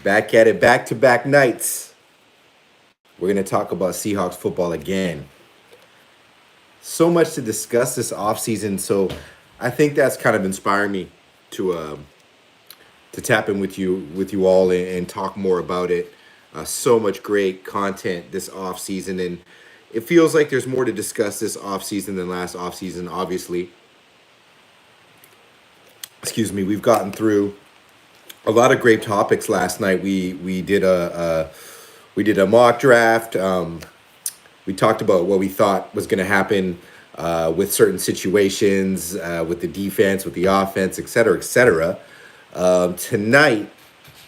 Back at it, back-to-back nights. We're going to talk about Seahawks football again. So much to discuss this offseason, so I think that's kind of inspiring me to uh, to tap in with you all and talk more about it. So much great content this offseason, and it feels like there's more to discuss this offseason than last offseason. Obviously, excuse me, we've gotten through a lot of great topics last night. We did a mock draft. We talked about what we thought was going to happen with certain situations, with the defense, with the offense, et cetera, et cetera. Tonight,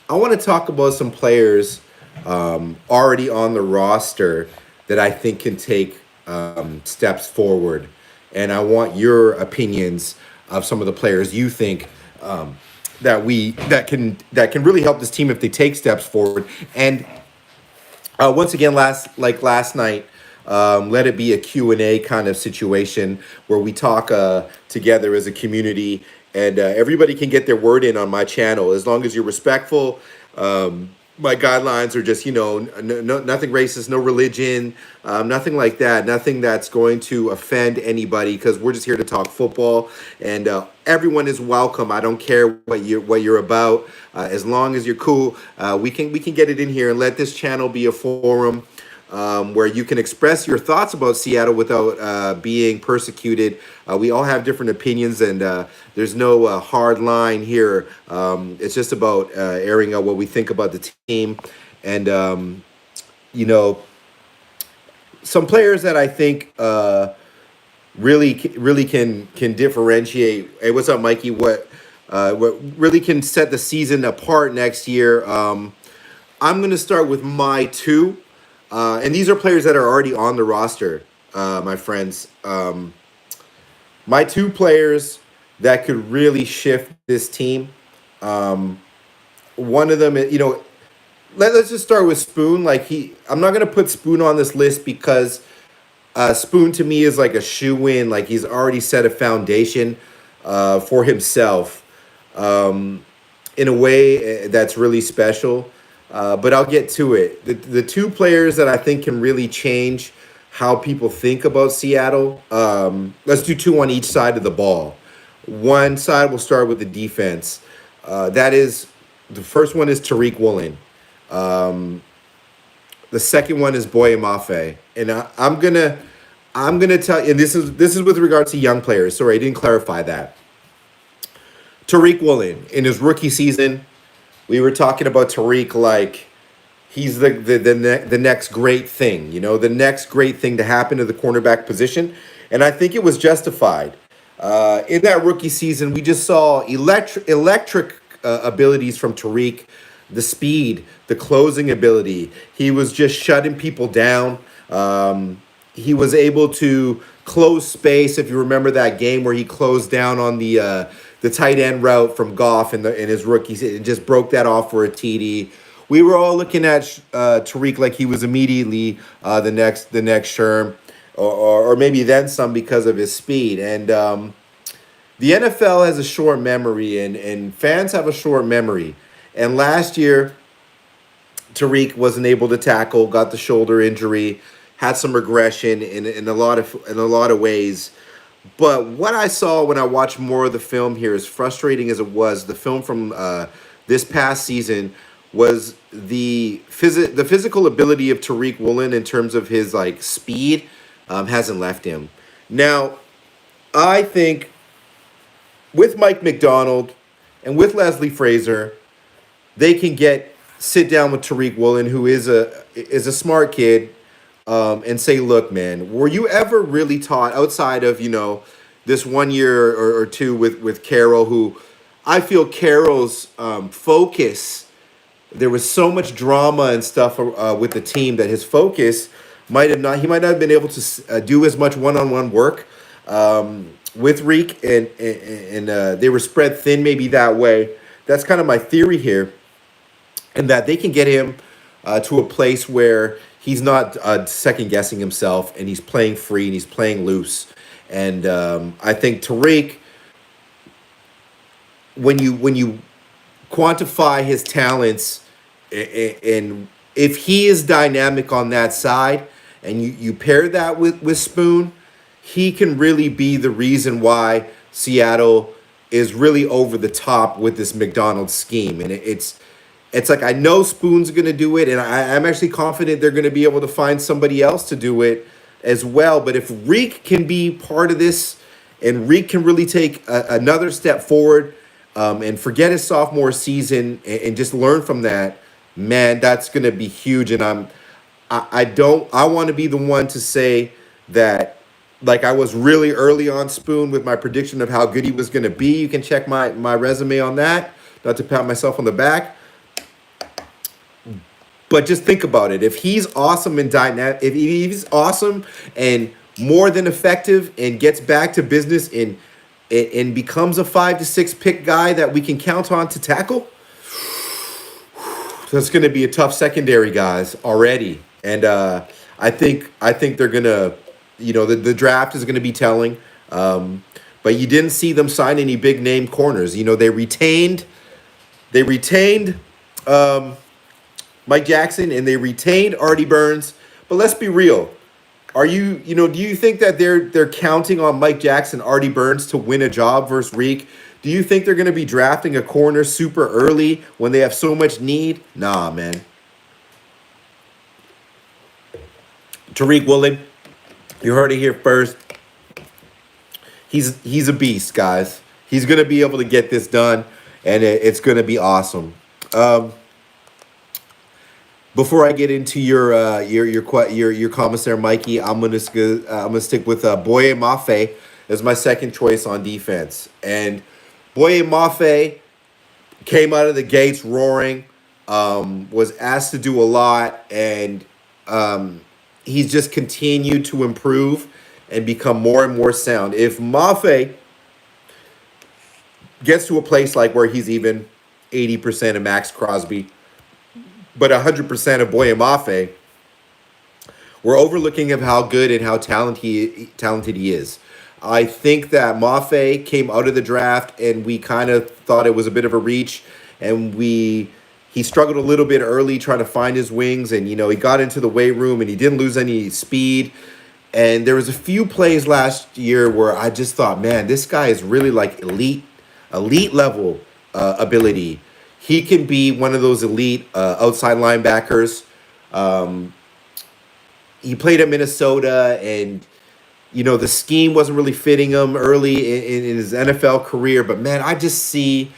I want to talk about some players already on the roster that I think can take steps forward. And I want your opinions of some of the players you think that can really help this team if they take steps forward. And once again, last night, let it be a Q&A kind of situation where we talk together as a community, and everybody can get their word in on my channel as long as you're respectful. My guidelines are just, nothing racist, no religion, nothing like that, nothing that's going to offend anybody, because we're just here to talk football, and everyone is welcome. I don't care what you're about, as long as you're cool. We can get it in here and let this channel be a forum where you can express your thoughts about Seattle without being persecuted. We all have different opinions, and there's no hard line here. It's just about airing out what we think about the team, and you know, some players that I think really can differentiate. Hey, what's up, Mikey? What really can set the season apart next year? I'm going to start with my two. And these are players that are already on the roster, my friends. My two players that could really shift this team. One of them, let's just start with Spoon. I'm not gonna put Spoon on this list because Spoon to me is like a shoe-in. Like, he's already set a foundation for himself in a way that's really special. But I'll get to it. The two players that I think can really change how people think about Seattle. Let's do two on each side of the ball. One side, we'll start with the defense. That is, the first one is Tariq Woolen. The second one is Boye Mafe. And I'm gonna tell you, and this is with regards to young players. Sorry, I didn't clarify that. Tariq Woolen in his rookie season. We were talking about Tariq like he's the next great thing, the next great thing to happen to the cornerback position. And I think it was justified. In that rookie season, we just saw electric abilities from Tariq, the speed, the closing ability. He was just shutting people down. He was able to close space. If you remember that game where he closed down on the tight end route from Goff in his rookie season, and just broke that off for a TD. We were all looking at Tariq like he was immediately the next Sherm, or maybe then some because of his speed. And the NFL has a short memory, and fans have a short memory. And last year, Tariq wasn't able to tackle, got the shoulder injury, had some regression in a lot of ways. But what I saw when I watched more of the film here, as frustrating as it was, the film from this past season was the physical ability of Tariq Woolen in terms of his speed hasn't left him. Now, I think with Mike McDonald and with Leslie Frazier, they can sit down with Tariq Woolen, who is a smart kid, and say, look, man, were you ever really taught outside of, this 1 year or two with Carroll, who I feel Carroll's focus, there was so much drama and stuff with the team that his focus he might not have been able to do as much one-on-one work with Reek, and they were spread thin maybe that way. That's kind of my theory here, and that they can get him to a place where he's not second guessing himself, and he's playing free and he's playing loose. And I think Tariq, when you quantify his talents And if he is dynamic on that side, and you pair that with Spoon, he can really be the reason why Seattle is really over the top with this McDonald's scheme. And it's like I know Spoon's going to do it, and I'm actually confident they're going to be able to find somebody else to do it as well. But if Reek can be part of this, and Reek can really take another step forward, and forget his sophomore season and just learn from that, man, that's going to be huge. And I want to be the one to say that, like, I was really early on Spoon with my prediction of how good he was going to be. You can check my resume on that. Not to pat myself on the back, but just think about it. If he's awesome and dynamic, if he's awesome and more than effective and gets back to business and becomes a 5 to 6 pick guy that we can count on to tackle, that's going to be a tough secondary, guys, already. And I think they're gonna, the draft is going to be telling. But you didn't see them sign any big name corners. They retained Mike Jackson, and they retained Artie Burns. But let's be real. Do you think that they're counting on Mike Jackson, Artie Burns to win a job versus Reek? Do you think they're going to be drafting a corner super early when they have so much need? Nah, man. Tariq Woolen, you heard it here first. He's a beast, guys. He's going to be able to get this done, and it's going to be awesome. Before I get into your comments there, Mikey, I'm gonna stick with Boye Mafe as my second choice on defense. And Boye Mafe came out of the gates roaring, was asked to do a lot, and he's just continued to improve and become more and more sound. If Mafe gets to a place like where he's even 80% of Max Crosby, but 100% of Boye Mafe, we're overlooking of how good and how talented he is. I think that Mafe came out of the draft and we kind of thought it was a bit of a reach, and he struggled a little bit early trying to find his wings, and he got into the weight room and he didn't lose any speed. And there was a few plays last year where I just thought, man, this guy is really like elite level ability. He can be one of those elite outside linebackers. He played at Minnesota, and the scheme wasn't really fitting him early in his NFL career. But man, I just see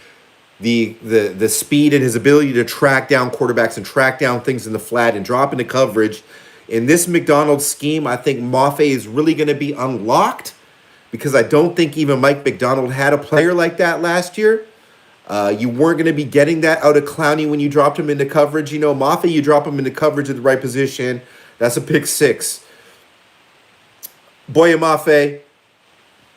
the speed and his ability to track down quarterbacks and track down things in the flat and drop into coverage. In this McDonald's scheme, I think Mafe is really going to be unlocked, because I don't think even Mike McDonald had a player like that last year. You weren't going to be getting that out of Clowney when you dropped him into coverage. Mafe, you drop him into coverage at the right position, that's a pick six. Boye Mafe,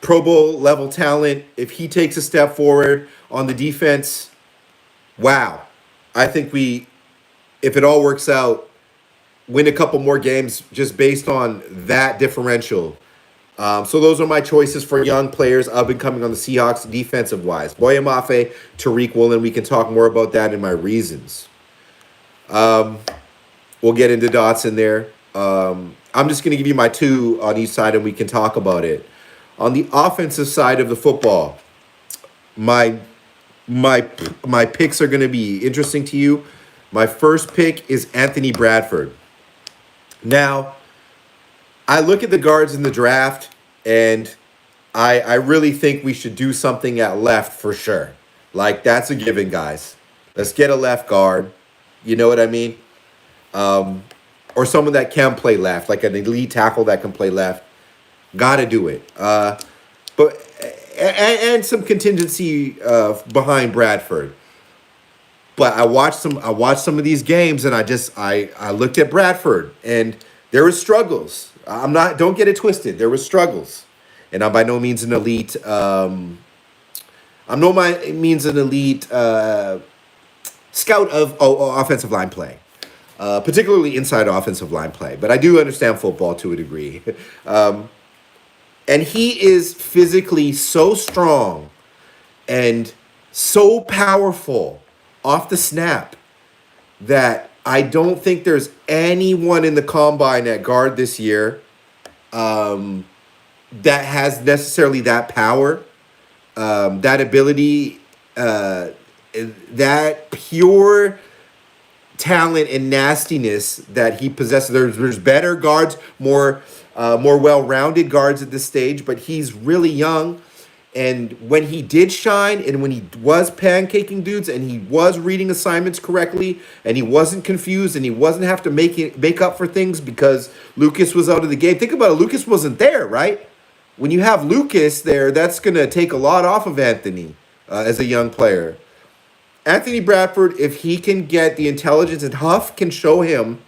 Pro Bowl level talent. If he takes a step forward on the defense, wow. I think if it all works out, win a couple more games just based on that differential. So those are my choices for young players up and coming on the Seahawks defensive-wise. Boye Mafe, Tariq Woolen. We can talk more about that in my reasons. We'll get into Dotson there. I'm just going to give you my two on each side, and we can talk about it. On the offensive side of the football, my picks are going to be interesting to you. My first pick is Anthony Bradford. Now, I look at the guards in the draft, and I really think we should do something at left for sure. Like, that's a given, guys. Let's get a left guard. You know what I mean? Or someone that can play left, like an elite tackle that can play left. Got to do it. But some contingency behind Bradford. But I watched some of these games, and I looked at Bradford, and there were struggles. Don't get it twisted. There were struggles, and I'm by no means an elite. Scout of offensive line play, particularly inside offensive line play. But I do understand football to a degree, and he is physically so strong and so powerful off the snap that I don't think there's anyone in the combine at guard this year that has necessarily that power, that ability, uh, that pure talent and nastiness that he possesses. There's better guards, more well-rounded guards at this stage, but he's really young. And when he did shine, and when he was pancaking dudes, and he was reading assignments correctly, and he wasn't confused, and he wasn't have to make up for things because Lucas was out of the game. Think about it, Lucas wasn't there, right? When you have Lucas there, that's gonna take a lot off of Anthony as a young player. Anthony Bradford, if he can get the intelligence, and Huff can show him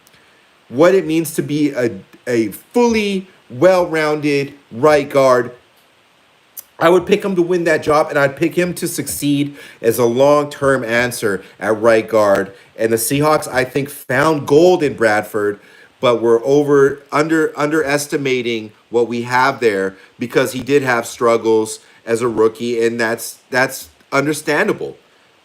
what it means to be a fully well-rounded right guard, I would pick him to win that job, and I'd pick him to succeed as a long-term answer at right guard. And the Seahawks, I think, found gold in Bradford, but we're underestimating what we have there because he did have struggles as a rookie, and that's understandable.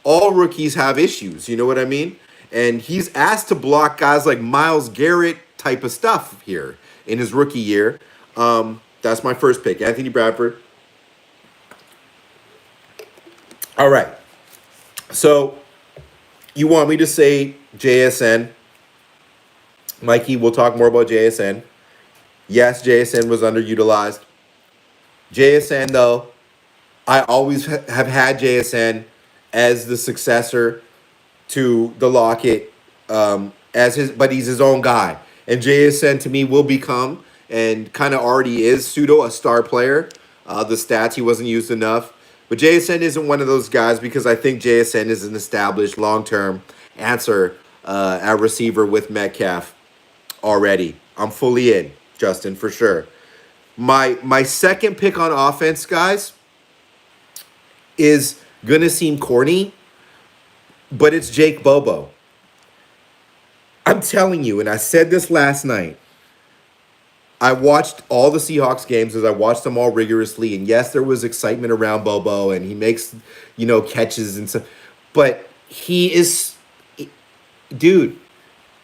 All rookies have issues, you know what I mean? And he's asked to block guys like Myles Garrett type of stuff here in his rookie year. That's my first pick, Anthony Bradford. All right. So you want me to say JSN? Mikey, we'll talk more about JSN. Yes, JSN was underutilized. JSN, though, I always have had JSN as the successor to the Lockett, but he's his own guy. And JSN to me will become, and kind of already is, pseudo a star player. The stats, he wasn't used enough. But JSN isn't one of those guys because I think JSN is an established long-term answer at receiver with Metcalf already. I'm fully in, Justin, for sure. My second pick on offense, guys, is going to seem corny, but it's Jake Bobo. I'm telling you, and I said this last night, I watched all the Seahawks games as I watched them all rigorously, and yes, there was excitement around Bobo, and he makes, catches and stuff, but dude,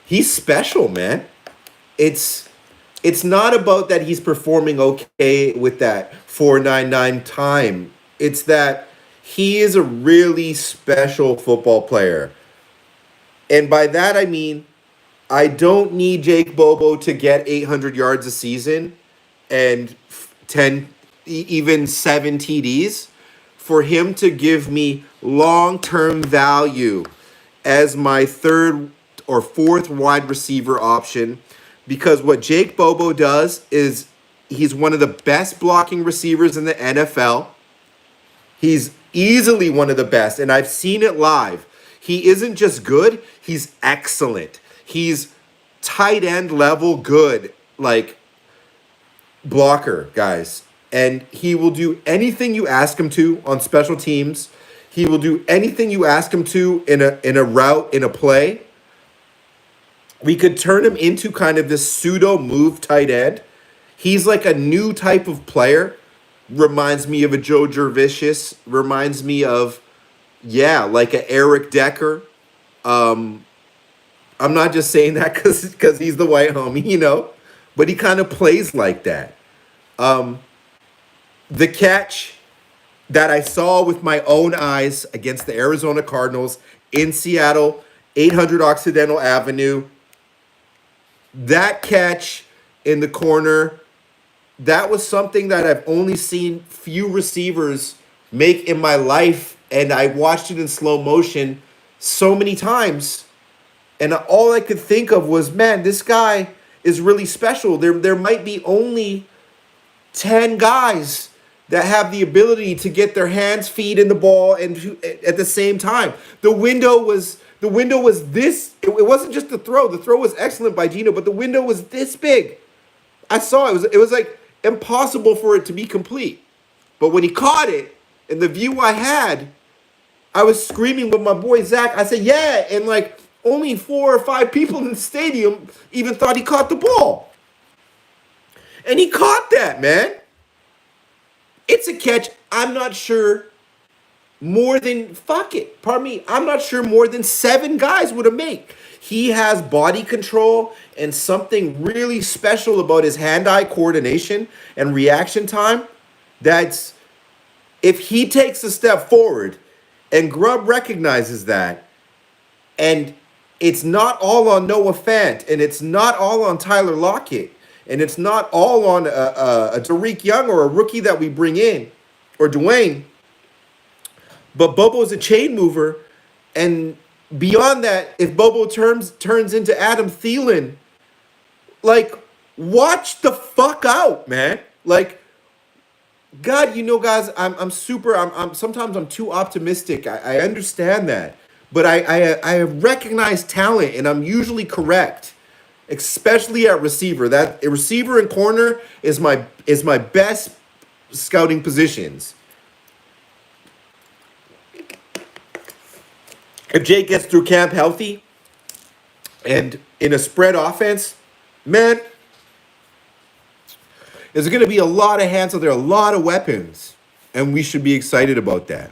he's special, man. It's not about that he's performing okay with that 4.99 time. It's that he is a really special football player. And by that I mean I don't need Jake Bobo to get 800 yards a season and 10, even 7 TDs for him to give me long-term value as my third or fourth wide receiver option, because what Jake Bobo does is he's one of the best blocking receivers in the NFL. He's easily one of the best, and I've seen it live. He isn't just good, he's excellent. He's tight end level good, like blocker, guys. And he will do anything you ask him to on special teams. He will do anything you ask him to in a route, in a play. We could turn him into kind of this pseudo move tight end. He's like a new type of player. Reminds me of a Joe Jurvicius. Reminds me of, like a Eric Decker. I'm not just saying that because he's the white homie, but he kind of plays like that. The catch that I saw with my own eyes against the Arizona Cardinals in Seattle, 800 Occidental Avenue, that catch in the corner, that was something that I've only seen few receivers make in my life, and I watched it in slow motion so many times. And all I could think of was, man, this guy is really special. There might be only 10 guys that have the ability to get their hands, feet in the ball and at the same time. The window was this. It wasn't just the throw. The throw was excellent by Gino, but the window was this big. I saw it was like impossible for it to be complete. But when he caught it, and the view I had, I was screaming with my boy Zach. I said, yeah, and like only 4 or 5 people in the stadium even thought he caught the ball. And he caught that, man. It's a catch. I'm not sure more than, fuck it, pardon me, I'm not sure more than 7 guys would have made. He has body control and something really special about his hand-eye coordination and reaction time. That's, if he takes a step forward and Grubb recognizes that, and it's not all on Noah Fant, and it's not all on Tyler Lockett, and it's not all on a Tariq Young or a rookie that we bring in, or Dwayne, but Bobo's a chain mover. And beyond that, if Bobo turns into Adam Thielen, like, watch the fuck out, man. Like, God, guys, I'm sometimes I'm too optimistic. I understand that. But I recognize talent, and I'm usually correct, especially at receiver. That a receiver and corner is my best scouting positions. If Jake gets through camp healthy and in a spread offense, man, there's going to be a lot of hands out there, a lot of weapons, and we should be excited about that.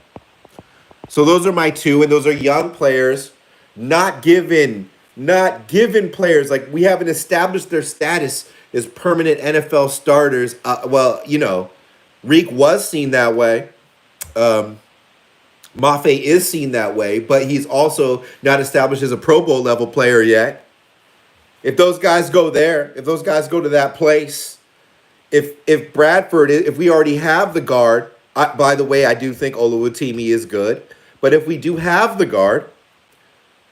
So those are my two, and those are young players, not given players. Like, we haven't established their status as permanent NFL starters. Reek was seen that way. Mafe is seen that way, but he's also not established as a Pro Bowl level player yet. If those guys go there, if those guys go to that place, if Bradford, if we already have the guard, by the way, I do think Oluwatimi is good, but if we do have the guard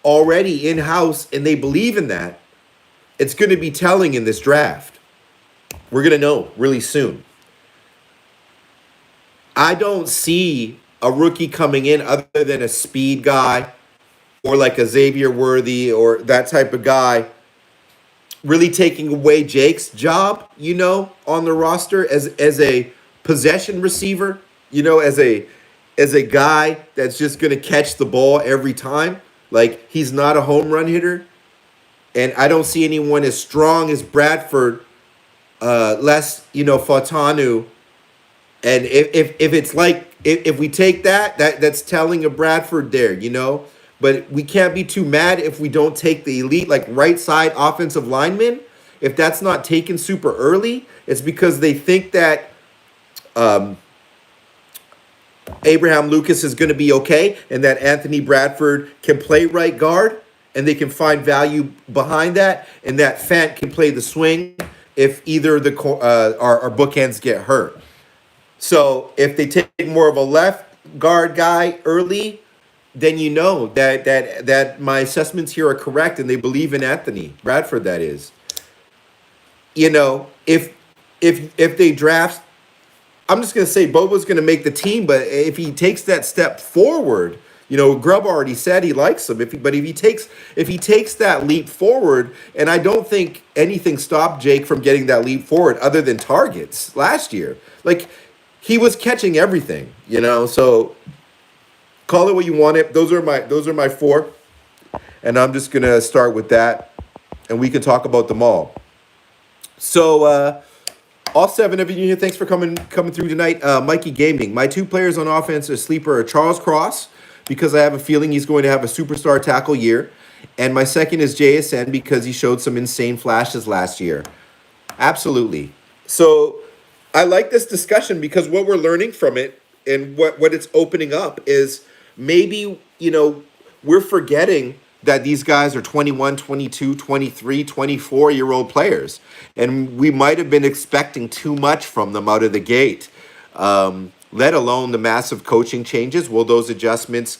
already in-house and they believe in that, it's going to be telling in this draft. We're going to know really soon. I don't see a rookie coming in other than a speed guy or like a Xavier Worthy or that type of guy really taking away Jake's job, on the roster as a possession receiver, as a guy that's just going to catch the ball every time. Like, he's not a home run hitter. And I don't see anyone as strong as Bradford, less, Fautanu. And if it's like, if we take that's telling of Bradford there, But we can't be too mad if we don't take the elite, like, right side offensive lineman. If that's not taken super early, it's because they think that Abraham Lucas is going to be okay and that Anthony Bradford can play right guard and they can find value behind that, and that Fant can play the swing if either our bookends get hurt. So if they take more of a left guard guy early, then that my assessments here are correct and they believe in Anthony Bradford, that is. If they draft, I'm just going to say Bobo's going to make the team, but if he takes that step forward, Grubb already said he likes him. But if he takes that leap forward, and I don't think anything stopped Jake from getting that leap forward other than targets last year. Like, he was catching everything, so call it what you want it. Those are my 4. And I'm just gonna start with that, and we can talk about them all. So all 7 of you here, thanks for coming through tonight. Mikey Gaming. My 2 players on offense, a sleeper, are Charles Cross, because I have a feeling he's going to have a superstar tackle year. And my second is JSN because he showed some insane flashes last year. Absolutely. So I like this discussion because what we're learning from it and what it's opening up is maybe, we're forgetting that these guys are 21, 22, 23, 24-year-old players. And we might have been expecting too much from them out of the gate, let alone the massive coaching changes. Will those adjustments,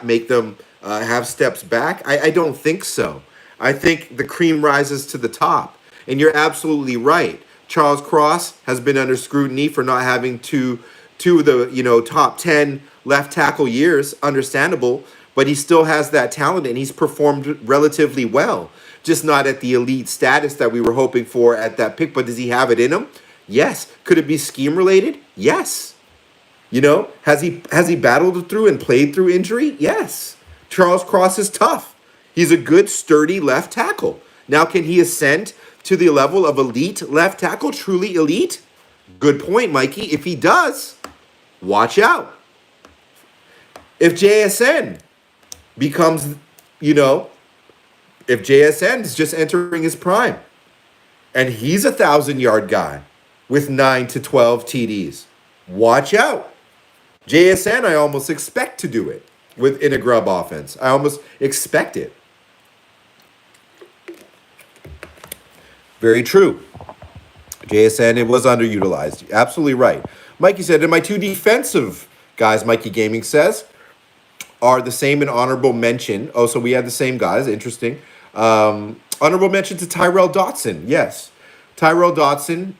make them have steps back? I don't think so. I think the cream rises to the top. And you're absolutely right. Charles Cross has been under scrutiny for not having two of the top 10 left tackle years. Understandable, but he still has that talent and he's performed relatively well. Just not at the elite status that we were hoping for at that pick. But does he have it in him? Yes. Could it be scheme related? Yes. Has he battled through and played through injury? Yes. Charles Cross is tough. He's a good, sturdy left tackle. Now, can he ascend to the level of elite left tackle, truly elite? Good point, Mikey. If he does, watch out. If JSN becomes, you know, if JSN is just entering his prime and he's a 1,000 yard guy with 9 to 12 TDs, watch out. JSN, I almost expect to do it in a grub offense. I almost expect it. Very true. JSN, it was underutilized. Absolutely right. Mikey said, and my two defensive guys, Mikey Gaming says, are the same in honorable mention. Oh, so we had the same guys. Interesting. Honorable mention to Tyrell Dotson. Yes. Tyrell Dotson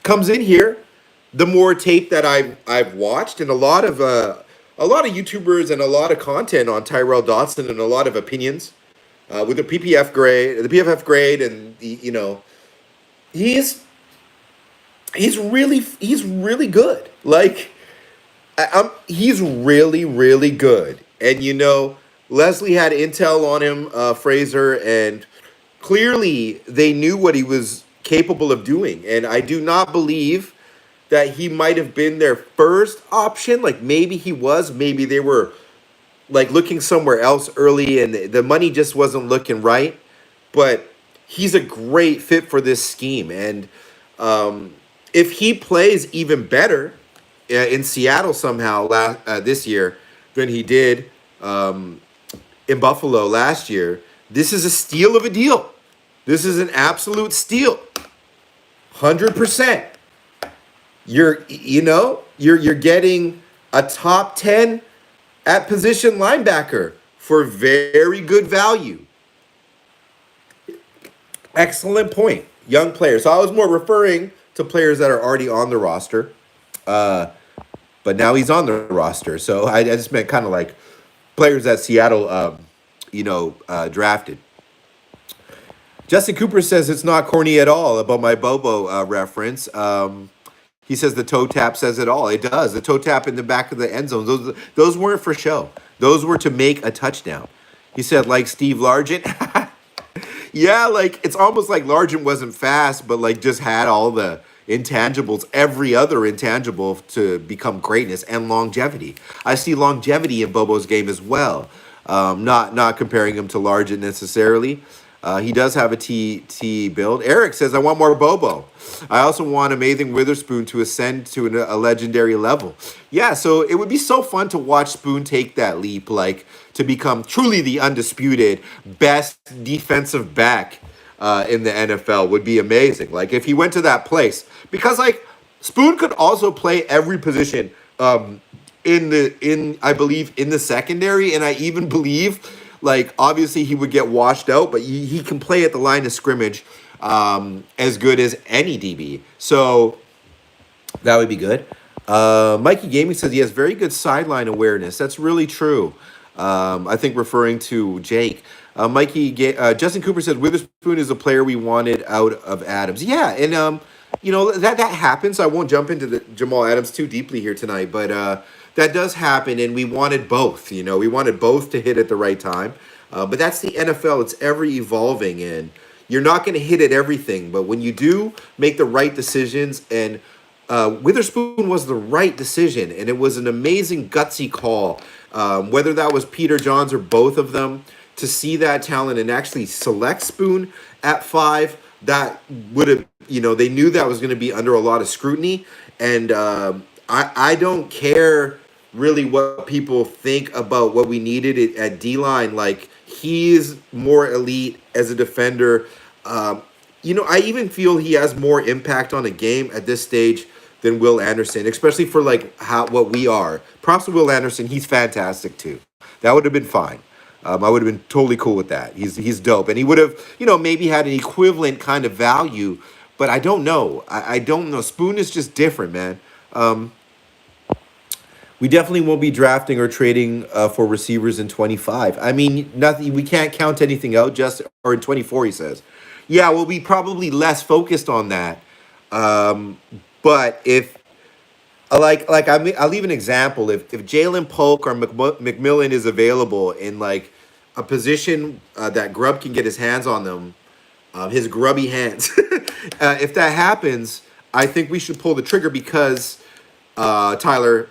comes in here. The more tape that I've watched, and a lot of YouTubers and a lot of content on Tyrell Dotson and a lot of opinions with the PFF grade, and he's really good. Like he's really good. And Leslie had intel on him, Fraser, and clearly they knew what he was capable of doing. And I do not believe that he might have been their first option. Like maybe he was, maybe they were like looking somewhere else early and the money just wasn't looking right. But he's a great fit for this scheme. And if he plays even better in Seattle somehow this year than he did in Buffalo last year, this is a steal of a deal. This is an absolute steal. 100%. You're getting a top 10 at position linebacker for very good value. Excellent point. Young players. So I was more referring to players that are already on the roster. But now he's on the roster. So I just meant kind of like players that Seattle drafted. Justin Cooper says it's not corny at all about my Bobo reference. He says the toe tap says it all. It does. The toe tap in the back of the end zone. Those weren't for show. Those were to make a touchdown. He said, like Steve Largent. Yeah, like it's almost like Largent wasn't fast, but like just had all the intangibles, every other intangible to become greatness and longevity. I see longevity in Bobo's game as well. Not comparing him to Largent necessarily. He does have a T build. Eric says, I want more Bobo. I also want Amazing Witherspoon to ascend to a legendary level. Yeah, so it would be so fun to watch Spoon take that leap, like to become truly the undisputed best defensive back in the NFL would be amazing. Like if he went to that place, because like Spoon could also play every position I believe in the secondary, and I even believe like obviously he would get washed out, but he can play at the line of scrimmage as good as any DB. So that would be good. Mikey Gaming says he has very good sideline awareness. That's really true. I think referring to Jake. Justin Cooper said Witherspoon is a player we wanted out of Adams. Yeah, and that happens. I won't jump into the Jamal Adams too deeply here tonight, but that does happen, and we wanted both. We wanted both to hit at the right time. But that's the NFL. It's ever evolving, and you're not going to hit at everything. But when you do make the right decisions, and Witherspoon was the right decision, and it was an amazing gutsy call. Whether that was Peter Johns or both of them, to see that talent and actually select Spoon at 5, that would have, they knew that was going to be under a lot of scrutiny. And I don't care really what people think about what we needed at D-line. Like, he's more elite as a defender. I even feel he has more impact on a game at this stage than Will Anderson, especially for like what we are. Props to Will Anderson. He's fantastic too. That would have been fine. I would have been totally cool with that. He's dope. And he would have, maybe had an equivalent kind of value, but I don't know. I don't know. Spoon is just different, man. We definitely won't be drafting or trading for receivers in 25. I mean, nothing. We can't count anything out. Or in 24, he says. Yeah, we'll be probably less focused on that. But if I'll leave an example. If Jalen Polk or McMillan is available in like a position that Grubb can get his hands on them, his grubby hands. If that happens, I think we should pull the trigger because Tyler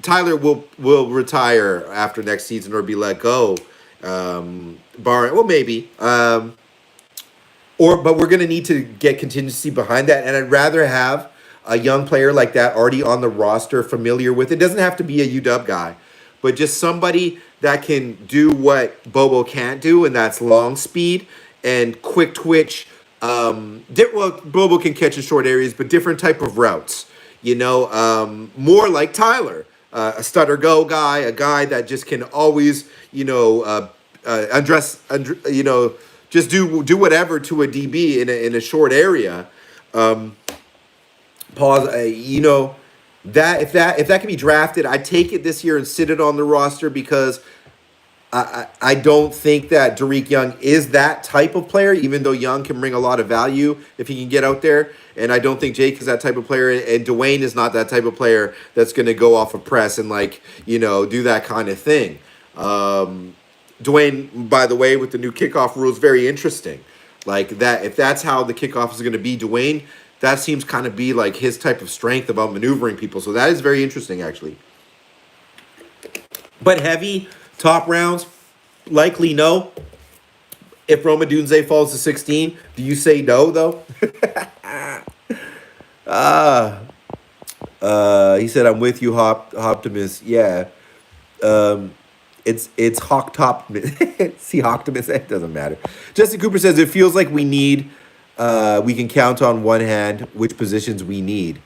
Tyler will retire after next season or be let go. Bar well maybe. Or but we're going to need to get contingency behind that, and I'd rather have a young player like that already on the roster, familiar with it. Doesn't have to be a UW guy, but just somebody that can do what Bobo can't do, and that's long speed and quick twitch. Well, Bobo can catch in short areas, but different type of routes. More like Tyler, a stutter go guy, a guy that just can always, just do whatever to a DB in a short area. Pause. That if that can be drafted, I take it this year and sit it on the roster because I don't think that Derek Young is that type of player, even though Young can bring a lot of value if he can get out there. And I don't think Jake is that type of player. And Dwayne is not that type of player that's going to go off a press and do that kind of thing. Dwayne, by the way, with the new kickoff rules, very interesting. Like that, if that's how the kickoff is going to be, Dwayne, that seems kind of be like his type of strength about maneuvering people. So that is very interesting, actually. But heavy top rounds, likely no. If Roma Dunze falls to 16, do you say no though? He said, "I'm with you, Optimus." Yeah. It's Hawk Top. See Optimus. It doesn't matter. Justin Cooper says it feels like we can count on one hand which positions we need.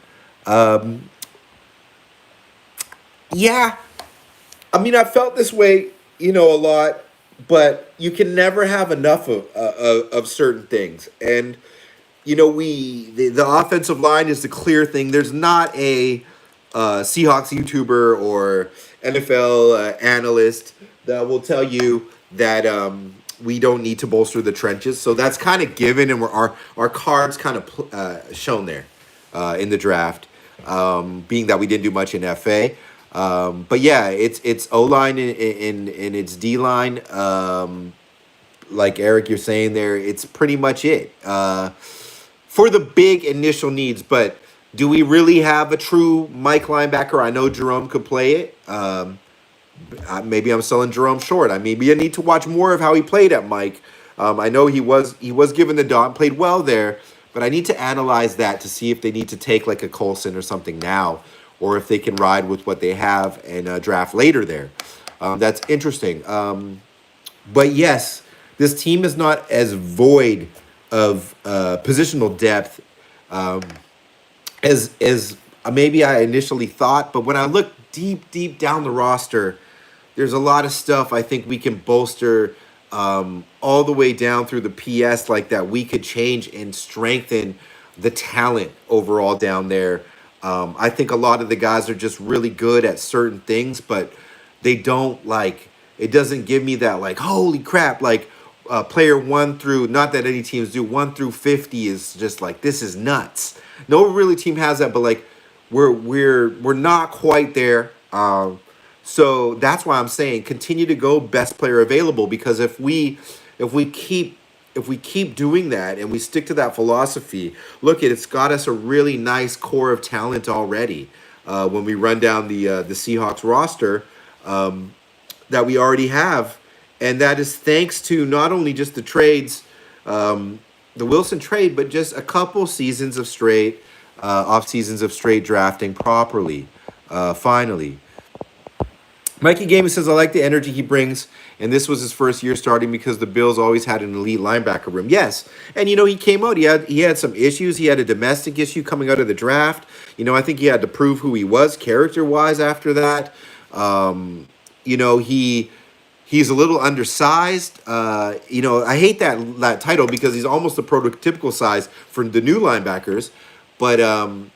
Yeah. I mean, I felt this way, a lot, but you can never have enough of certain things. And the offensive line is the clear thing. There's not a Seahawks YouTuber or NFL analyst that will tell you that we don't need to bolster the trenches. So that's kind of given, and our cards kind of shown there in the draft, being that we didn't do much in FA. But yeah, it's O-line and it's D-line. Like Eric, you're saying there, it's pretty much it for the big initial needs. But do we really have a true Mike linebacker? I know Jerome could play it. Maybe I'm selling Jerome short. Maybe I need to watch more of how he played at Mike. I know he was given the dot, played well there, but I need to analyze that to see if they need to take like a Colson or something now, or if they can ride with what they have and draft later there. That's interesting. But yes, this team is not as void of positional depth as maybe I initially thought. But when I look deep down the roster, there's a lot of stuff I think we can bolster all the way down through the PS like that. We could change and strengthen the talent overall down there. I think a lot of the guys are just really good at certain things, but they don't it doesn't give me that holy crap, player 1 through, not that any teams do, 1 through 50 is just this is nuts. No really team has that, but we're not quite there. So that's why I'm saying continue to go best player available, because if we keep doing that and we stick to that philosophy, it's got us a really nice core of talent already. When we run down the Seahawks roster that we already have, and that is thanks to not only just the trades, the Wilson trade, but just a couple seasons of straight off seasons of straight drafting properly. Finally. Mikey Gamer says, I like the energy he brings, and this was his first year starting because the Bills always had an elite linebacker room. Yes, and he came out, he had some issues. He had a domestic issue coming out of the draft. I think he had to prove who he was character-wise after that. He's a little undersized. I hate that title because he's almost the prototypical size for the new linebackers. But,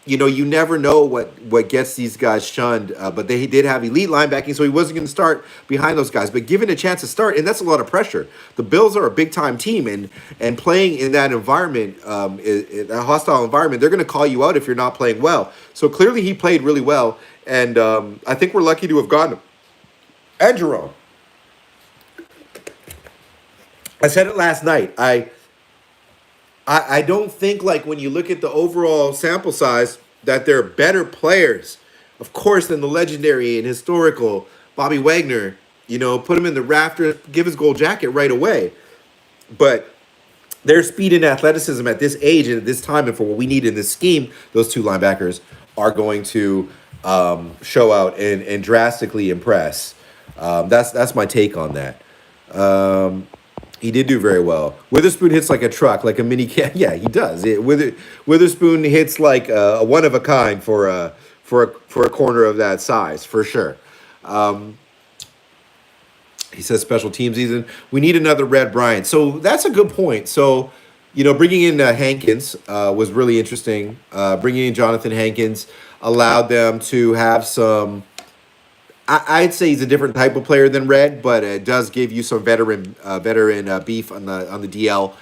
you never know what gets these guys shunned. But they did have elite linebacking, so he wasn't going to start behind those guys. But given a chance to start, and that's a lot of pressure. The Bills are a big-time team, and playing in that environment, a hostile environment, they're going to call you out if you're not playing well. So clearly he played really well, and I think we're lucky to have gotten him. And Jerome. I said it last night. I don't think when you look at the overall sample size that they're better players Of course, then the legendary and historical Bobby Wagner, put him in the rafters, give his gold jacket right away. But their speed and athleticism at this age and at this time, and for what we need in this scheme, those two linebackers are going to show out and drastically impress. That's my take on that. He did do very well. Witherspoon hits like a truck, like a mini cat. Yeah, he does. Witherspoon hits like a one of a kind for a corner of that size, for sure. He says special teams season. We need another Red Bryant. So that's a good point. So, bringing in Hankins was really interesting. Bringing in Jonathan Hankins allowed them to have some. I'd say he's a different type of player than Red, but it does give you some veteran beef on the DL.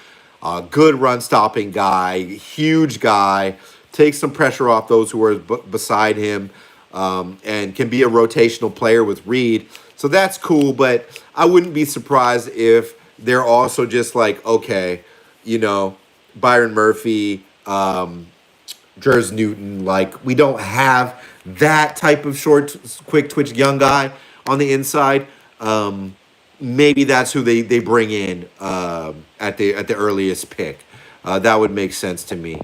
Good run stopping guy, huge guy. Takes some pressure off those who are beside him, and can be a rotational player with Reed. So that's cool, but I wouldn't be surprised if they're also just like, okay, Byron Murphy, Jers Newton, like we don't have that type of short, quick twitch young guy on the inside. Maybe that's who they bring in at the earliest pick. That would make sense to me.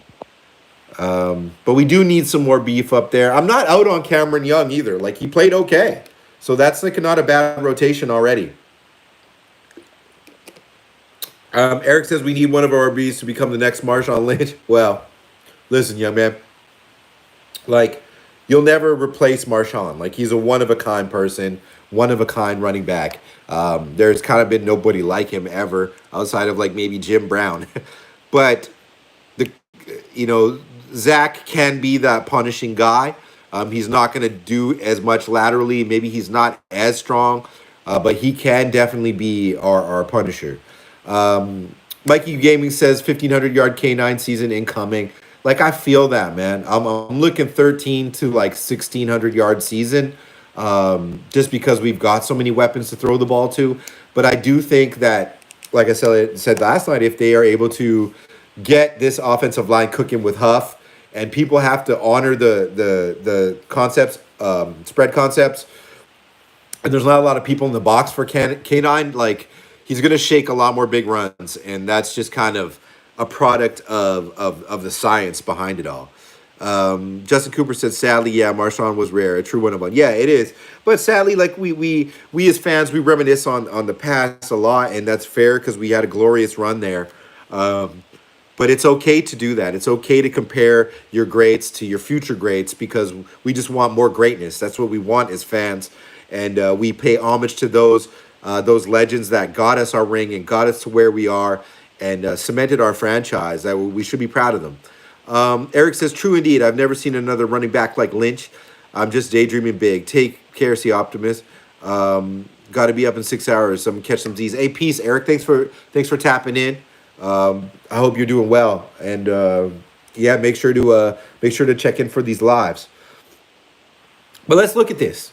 But we do need some more beef up there. I'm not out on Cameron Young either. Like he played okay. So that's like not a bad rotation already. Eric says we need one of our RBs to become the next Marshawn Lynch. Well, listen, young man. Like, you'll never replace Marshawn. Like, he's a one-of-a-kind person, one-of-a-kind running back. There's kind of been nobody like him ever outside of, like, maybe Jim Brown. But, Zach can be that punishing guy. He's not going to do as much laterally. Maybe he's not as strong, but he can definitely be our punisher. Mikey Gaming says 1,500-yard K9 season incoming. Like, I feel that, man. I'm looking 13 to, like, 1,600-yard season just because we've got so many weapons to throw the ball to. But I do think that, like I said last night, if they are able to get this offensive line cooking with Huff, and people have to honor the concepts, spread concepts. And there's not a lot of people in the box for K9. Like, he's going to shake a lot more big runs. And that's just kind of a product of the science behind it all. Justin Cooper said, sadly, yeah, Marshawn was rare. A true one-of-one. Yeah, it is. But sadly, like, we as fans, we reminisce on the past a lot. And that's fair because we had a glorious run there. But it's okay to do that. It's okay to compare your greats to your future greats because we just want more greatness. That's what we want as fans. And we pay homage to those legends that got us our ring and got us to where we are and cemented our franchise. That we should be proud of them. Eric says, true indeed. I've never seen another running back like Lynch. I'm just daydreaming big. Take care, C Optimist. Got to be up in 6 hours. So I'm gonna catch some Z's. Hey, peace, Eric. Thanks for tapping in. I hope you're doing well, and make sure to check in for these lives. But let's look at this,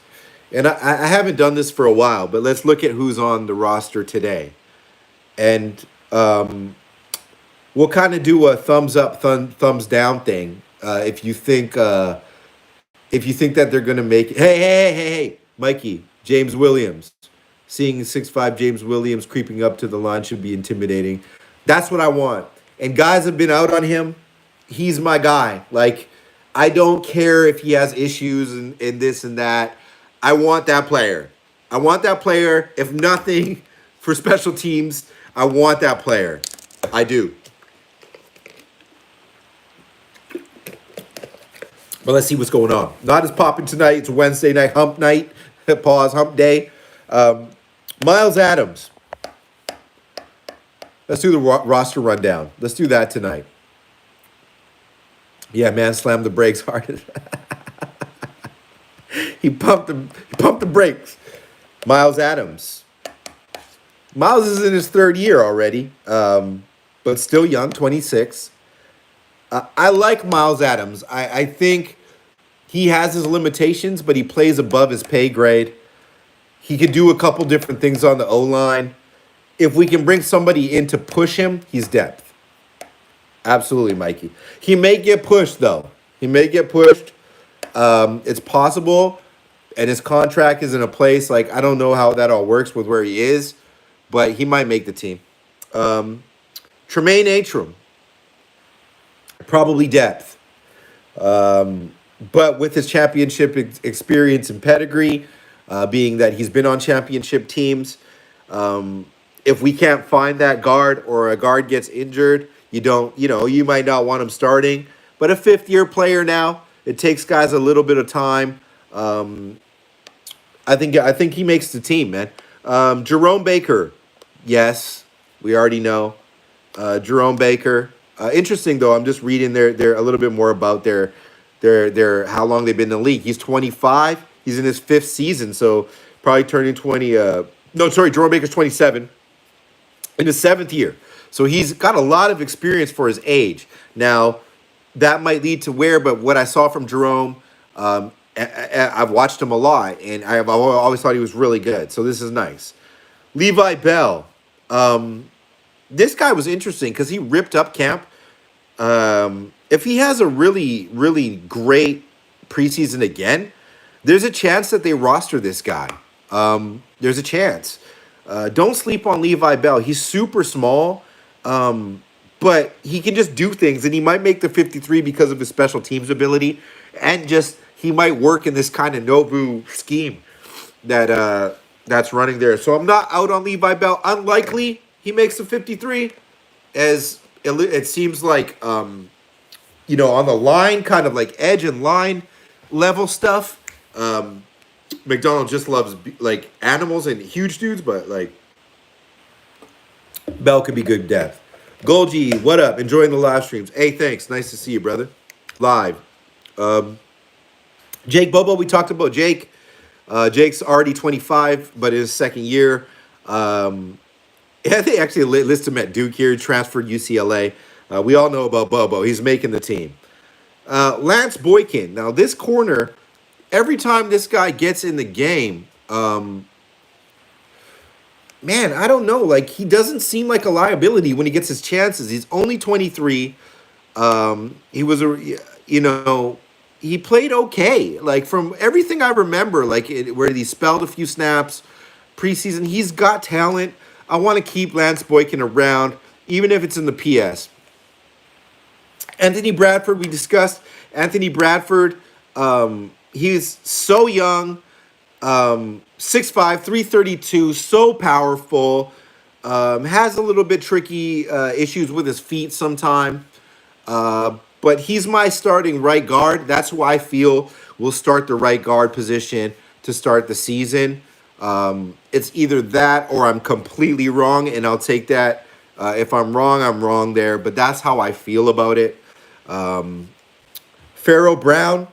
and I haven't done this for a while, but let's look at who's on the roster today, and we'll kind of do a thumbs up, thumbs down thing. If you think that they're gonna make it. Hey, Mikey, James Williams, seeing 6'5" James Williams creeping up to the line should be intimidating. That's what I want. And guys have been out on him. He's my guy. Like, I don't care if he has issues and this and that. I want that player. I want that player. If nothing for special teams, I want that player. I do. But let's see what's going on. Not as popping tonight. It's Wednesday night, hump night. Hump day. Miles Adams. Let's do the roster rundown. Let's do that tonight. Yeah, man, slammed the brakes hard. He pumped the brakes. Miles Adams. Miles is in his third year already, but still young, 26. I like Miles Adams. I think he has his limitations, but he plays above his pay grade. He could do a couple different things on the O-line. If we can bring somebody in to push him, he's depth. Absolutely, Mikey. He may get pushed, though. He may get pushed. It's possible, and his contract is in a place like I don't know how that all works with where he is, but he might make the team. Tremaine Atrum, probably depth, but with his championship experience and pedigree, being that he's been on championship teams, if we can't find that guard or a guard gets injured, you don't, you might not want him starting. But a fifth-year player now, it takes guys a little bit of time. I think he makes the team, man. Jerome Baker, yes, we already know. Jerome Baker. Interesting though. I'm just reading their a little bit more about their how long they've been in the league. He's 25. He's in his fifth season, so probably turning 20. No, sorry, Jerome Baker's 27 in his seventh year. So he's got a lot of experience for his age. Now, that might lead to where, but what I saw from Jerome, I've watched him a lot, and I've always thought he was really good. So this is nice. Levi Bell. This guy was interesting because he ripped up camp. If he has a really, really great preseason again, there's a chance that they roster this guy. There's a chance. Don't sleep on Levi Bell. He's super small, but he can just do things, and he might make the 53 because of his special teams ability, and just he might work in this kind of Nobu scheme that's running there. So I'm not out on Levi Bell. Unlikely he makes the 53, as it seems like on the line, kind of like edge and line level stuff. McDonald just loves like animals and huge dudes, but like Bell could be good depth. Golgi, what up? Enjoying the live streams. Hey, thanks. Nice to see you, brother. Live. Jake Bobo, we talked about Jake. Jake's already 25, but in his second year. Yeah, they actually list him at Duke here, transferred UCLA. We all know about Bobo. He's making the team. Lance Boykin. Now, this corner, every time this guy gets in the game, man, I don't know. Like, he doesn't seem like a liability when he gets his chances. He's only 23. He was he played okay. Like, from everything I remember, like where he spelled a few snaps preseason, he's got talent. I want to keep Lance Boykin around, even if it's in the PS. Anthony Bradford, we discussed. Anthony Bradford, he's so young, 6'5", 332, so powerful, has a little bit tricky issues with his feet sometime. But he's my starting right guard. That's who I feel will start the right guard position to start the season. It's either that or I'm completely wrong, and I'll take that. If I'm wrong there. But that's how I feel about it. Pharaoh Brown,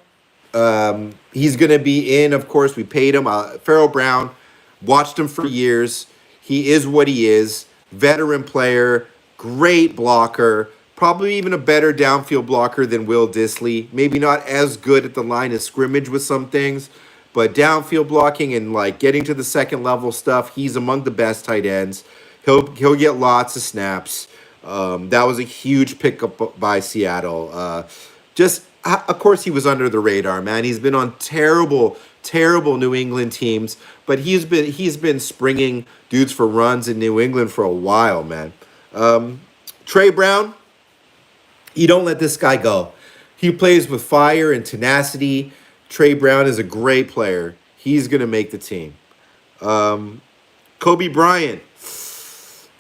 he's going to be in, of course. We paid him. Pharaoh Brown, watched him for years. He is what he is. Veteran player, great blocker. Probably even a better downfield blocker than Will Dissly. Maybe not as good at the line of scrimmage with some things, but downfield blocking and like getting to the second level stuff, he's among the best tight ends. He'll get lots of snaps. That was a huge pickup by Seattle. Of course, he was under the radar, man. He's been on terrible New England teams, but he's been springing dudes for runs in New England for a while, man. Trey Brown. You don't let this guy go. He plays with fire and tenacity. Trey Brown is a great player. He's going to make the team. Kobe Bryant.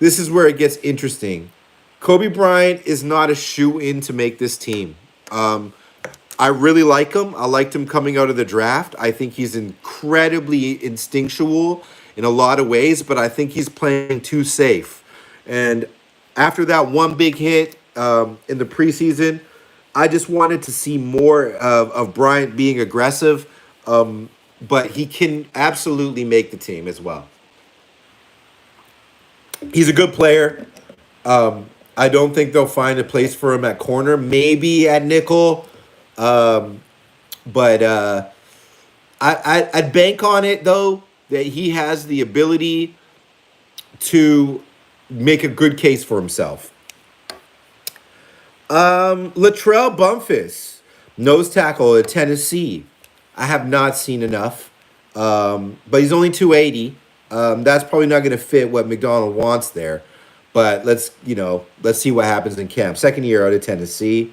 This is where it gets interesting. Kobe Bryant is not a shoe-in to make this team. I really like him. I liked him coming out of the draft. I think he's incredibly instinctual in a lot of ways, but I think he's playing too safe. And after that one big hit in the preseason, I just wanted to see more of Bryant being aggressive, but he can absolutely make the team as well. He's a good player. I don't think they'll find a place for him at corner, maybe at nickel, but I'd bank on it, though, that he has the ability to make a good case for himself. Latrell Bumphis, nose tackle at Tennessee. I have not seen enough. But he's only 280. That's probably not going to fit what McDonald wants there. But let's see what happens in camp. Second year out of Tennessee.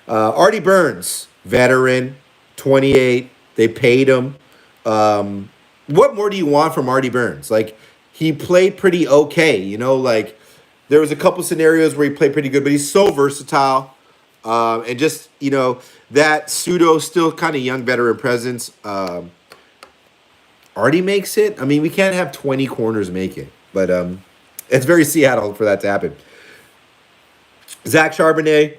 Artie Burns, veteran, 28. They paid him. What more do you want from Artie Burns? Like, he played pretty okay, like there was a couple scenarios where he played pretty good, but he's so versatile. And just, that pseudo still kind of young veteran presence. Artie makes it. I mean, we can't have 20 corners make it, but it's very Seattle for that to happen. Zach Charbonnet,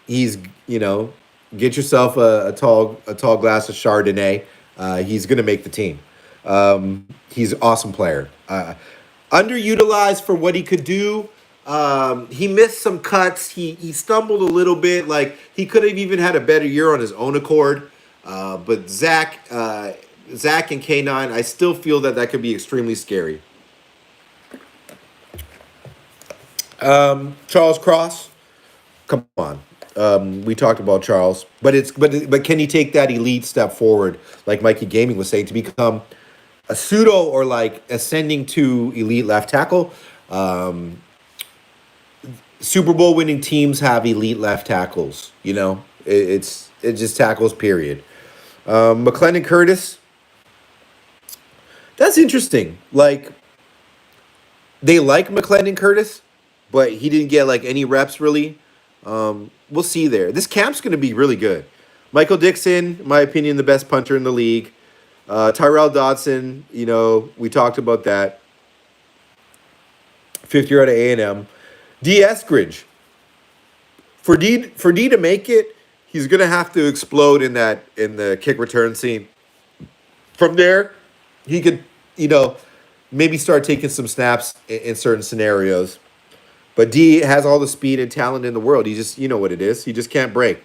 he's, get yourself a tall glass of Chardonnay. He's going to make the team. He's an awesome player. Underutilized for what he could do. He missed some cuts. He stumbled a little bit. Like, he could have even had a better year on his own accord. But Zach and K9, I still feel that could be extremely scary. Charles Cross, come on. We talked about Charles, but can he take that elite step forward, like Mikey Gaming was saying, to become a pseudo or like ascending to elite left tackle? Super Bowl winning teams have elite left tackles. It's just tackles. Period. McClendon Curtis. That's interesting. Like, they like McClendon Curtis, but he didn't get like any reps really. We'll see there. This camp's going to be really good. Michael Dixon, in my opinion, the best punter in the league. Tyrell Dodson, we talked about that. Fifth year out of A&M. D. Eskridge. For D to make it, he's going to have to explode in the kick return scene. From there, he could, maybe start taking some snaps in certain scenarios. But D has all the speed and talent in the world. He just, what it is. He just can't break.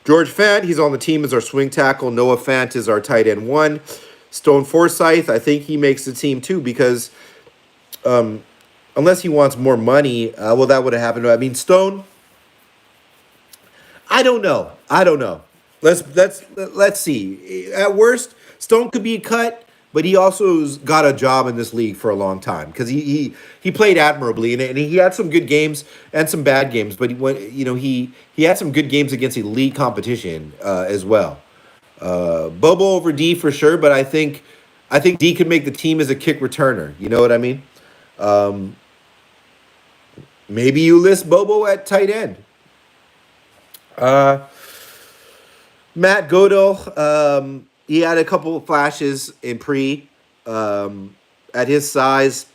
George Fant, he's on the team as our swing tackle. Noah Fant is our tight end 1. Stone Forsythe, I think he makes the team too, because unless he wants more money, that would have happened. I mean, Stone, I don't know. Let's see. At worst, Stone could be cut. But he also's got a job in this league for a long time, because he played admirably, and he had some good games and some bad games. But he had some good games against elite competition as well. Bobo over D for sure, but I think D could make the team as a kick returner. You know what I mean? Maybe you list Bobo at tight end. Matt Godel. He had a couple of flashes in pre. At his size,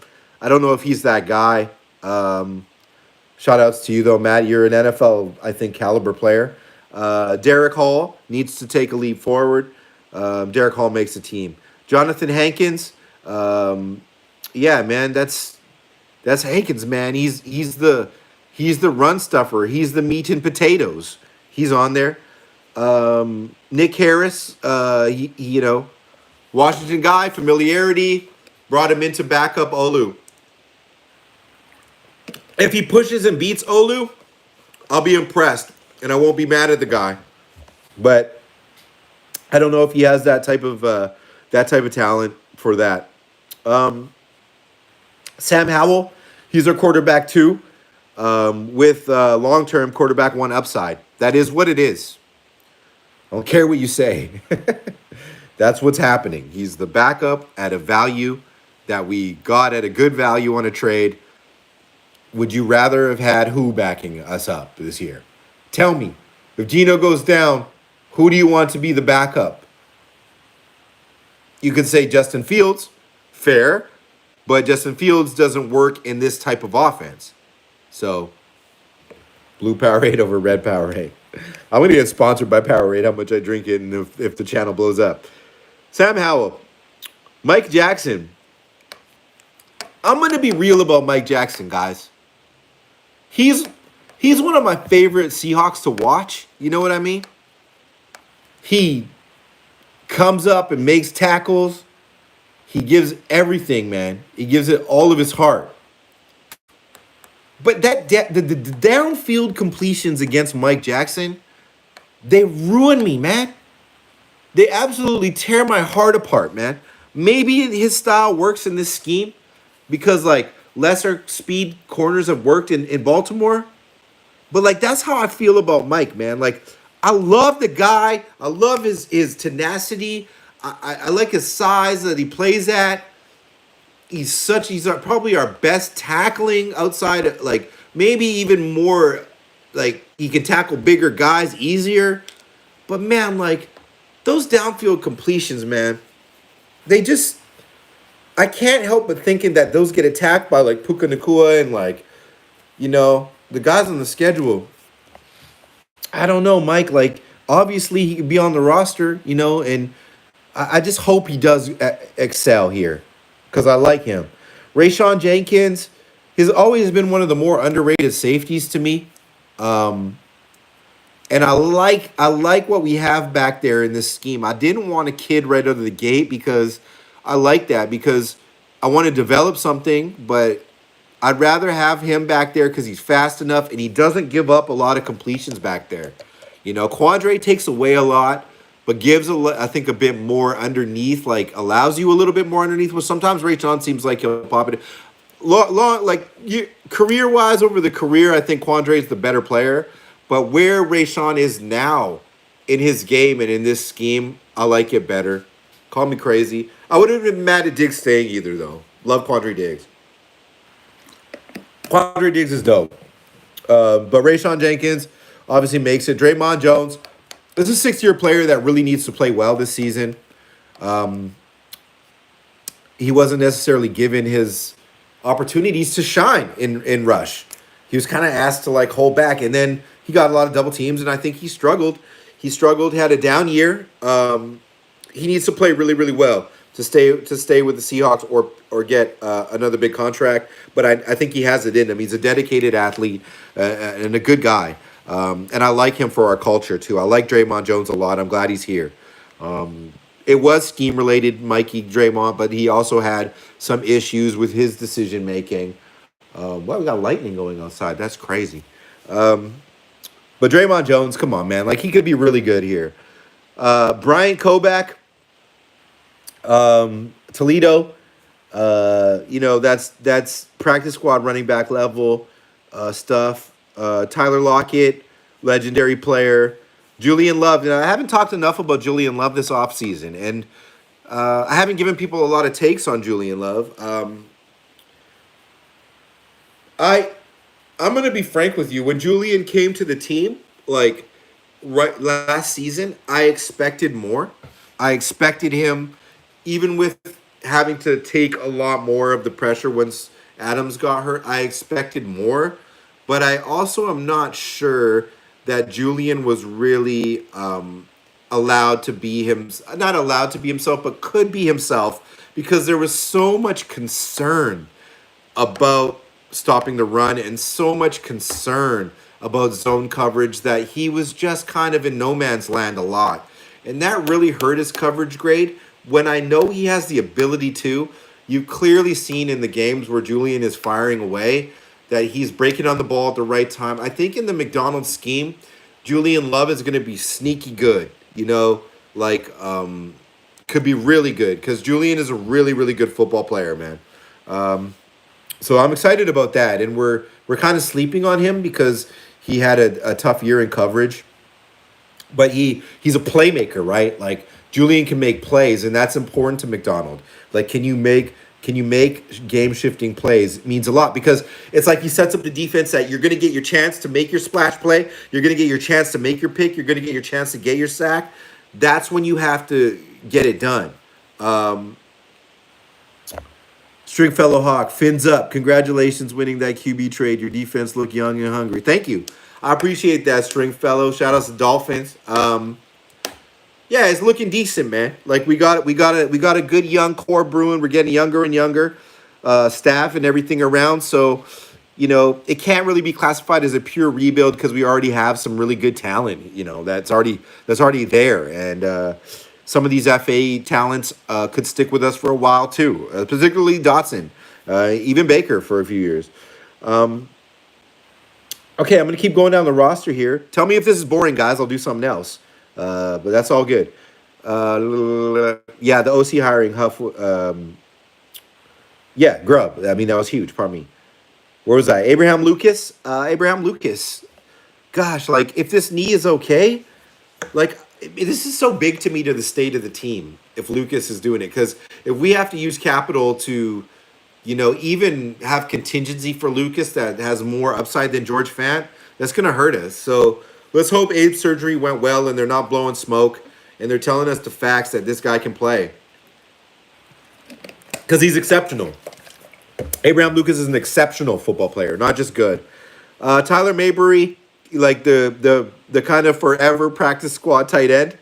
I don't know if he's that guy. Shout outs to you, though, Matt. You're an NFL, I think, caliber player. Derek Hall needs to take a leap forward. Derek Hall makes the team. Jonathan Hankins, yeah, man, that's Hankins, man. He's the run stuffer. He's the meat and potatoes. He's on there. Nick Harris, Washington guy, familiarity, brought him into backup Olu. If he pushes and beats Olu, I'll be impressed, and I won't be mad at the guy. But I don't know if he has that type of talent for that. Sam Howell, he's our quarterback 2, with long-term quarterback 1 upside. That is what it is. I don't care what you say. That's what's happening. He's the backup at a value that we got at a good value on a trade. Would you rather have had who backing us up this year? Tell me. If Gino goes down, who do you want to be the backup? You could say Justin Fields. Fair. But Justin Fields doesn't work in this type of offense. So, blue Powerade over red Powerade. I'm going to get sponsored by Powerade, how much I drink it, and if the channel blows up. Sam Howell. Mike Jackson. I'm going to be real about Mike Jackson, guys. He's one of my favorite Seahawks to watch. You know what I mean? He comes up and makes tackles. He gives everything, man. He gives it all of his heart. But the downfield completions against Mike Jackson, they ruin me, man. They absolutely tear my heart apart, man. Maybe his style works in this scheme because like lesser speed corners have worked in Baltimore. But like that's how I feel about Mike, man. Like I love the guy. I love his tenacity. I like his size that he plays at. Probably our best tackling outside like maybe even more like he can tackle bigger guys easier. But man, like those downfield completions, man, they just I can't help but thinking that those get attacked by like Puka Nakua and like, the guys on the schedule. I don't know, Mike. Like, obviously, he could be on the roster, and I just hope he does excel here because I like him. Rayshawn Jenkins, he's always been one of the more underrated safeties to me. Um, and I like what we have back there in this scheme. I didn't want a kid right out of the gate because I like that because I want to develop something, but I'd rather have him back there because he's fast enough and he doesn't give up a lot of completions back there. Quandre takes away a lot, but gives I think a bit more underneath, like allows you a little bit more underneath. Well, sometimes Ray John seems like he'll pop it. Long like career wise over the career, I think Quandre is the better player. But where Ray Sean is now in his game and in this scheme, I like it better. Call me crazy. I wouldn't have been mad at Diggs staying either, though. Love Quandre Diggs. Quandre Diggs is dope. But Rayshawn Jenkins obviously makes it. Draymond Jones is a six-year player that really needs to play well this season. He wasn't necessarily given his opportunities to shine in rush. He was kind of asked to like hold back, and then he got a lot of double teams, and I think he struggled. He struggled, had a down year. He needs to play really, really well to stay with the Seahawks or get another big contract. But I think he has it in him. He's a dedicated athlete and a good guy. And I like him for our culture too. I like Draymond Jones a lot. I'm glad he's here. It was scheme related, Mikey Draymond, but he also had some issues with his decision making. Well, we got lightning going outside. That's crazy. But Draymond Jones, come on, man. Like he could be really good here. Brian Koback, Toledo. That's practice squad running back level stuff. Tyler Lockett, legendary player. Julian Love. I haven't talked enough about Julian Love this offseason, and I haven't given people a lot of takes on Julian Love. I I'm gonna be frank with you. When Julian came to the team, like right last season, I expected more. I expected him, even with having to take a lot more of the pressure once Adams got hurt. I expected more, but I also am not sure that Julian was really allowed to be him, not allowed to be himself, but could be himself because there was so much concern about stopping the run and so much concern about zone coverage that he was just kind of in no man's land a lot. And that really hurt his coverage grade. When I know he has the ability to, you've clearly seen in the games where Julian is firing away that he's breaking on the ball at the right time. I think in the McDonald's scheme, Julian Love is going to be sneaky good, could be really good because Julian is a really, really good football player, man. So I'm excited about that, and we're kind of sleeping on him because he had a tough year in coverage. But he's a playmaker, right? Like Julian can make plays, and that's important to McDonald. Like, can you make game shifting plays? It means a lot because it's like he sets up the defense that you're going to get your chance to make your splash play, you're going to get your chance to make your pick, you're going to get your chance to get your sack. That's when you have to get it done. Stringfellow Hawk, fins up. Congratulations winning that QB trade. Your defense looked young and hungry. Thank you. I appreciate that, Stringfellow. Shout out to Dolphins. Yeah, it's looking decent, man. Like we got a good young core brewing. We're getting younger and younger staff and everything around. So, it can't really be classified as a pure rebuild because we already have some really good talent, that's already there. And some of these FA talents could stick with us for a while too, particularly Dotson, even Baker for a few years. Okay, I'm going to keep going down the roster here. Tell me if this is boring, guys. I'll do something else. But that's all good. Yeah, the OC hiring Huff. Yeah, Grubb. I mean, that was huge. Pardon me. Where was I? Abraham Lucas. Abraham Lucas. Gosh, like if this knee is okay, like this is so big to me to the state of the team. If Lucas is doing it, because if we have to use capital to, even have contingency for Lucas that has more upside than George Fant, that's gonna hurt us. So let's hope Abe's surgery went well and they're not blowing smoke and they're telling us the facts that this guy can play because he's exceptional. Abraham Lucas is an exceptional football player, not just good. Tyler Maybury, like the kind of forever practice squad tight end,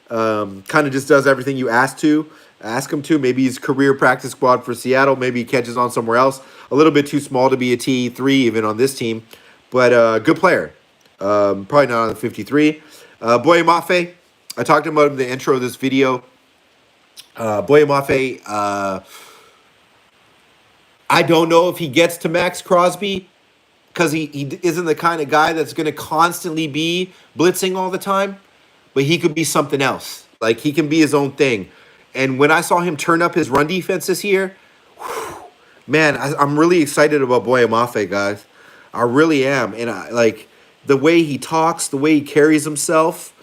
kind of just does everything you ask him to. Maybe he's career practice squad for Seattle. Maybe he catches on somewhere else. A little bit too small to be a T3 even on this team, but good player. Probably not on the 53. Boye Mafe, I talked about him in the intro of this video. Boye Mafe, I don't know if he gets to Max Crosby because he isn't the kind of guy that's going to constantly be blitzing all the time, but he could be something else. Like he can be his own thing. And when I saw him turn up his run defense this year, man, I'm really excited about Boye Mafe, guys. I really am. And I like the way he talks, the way he carries himself,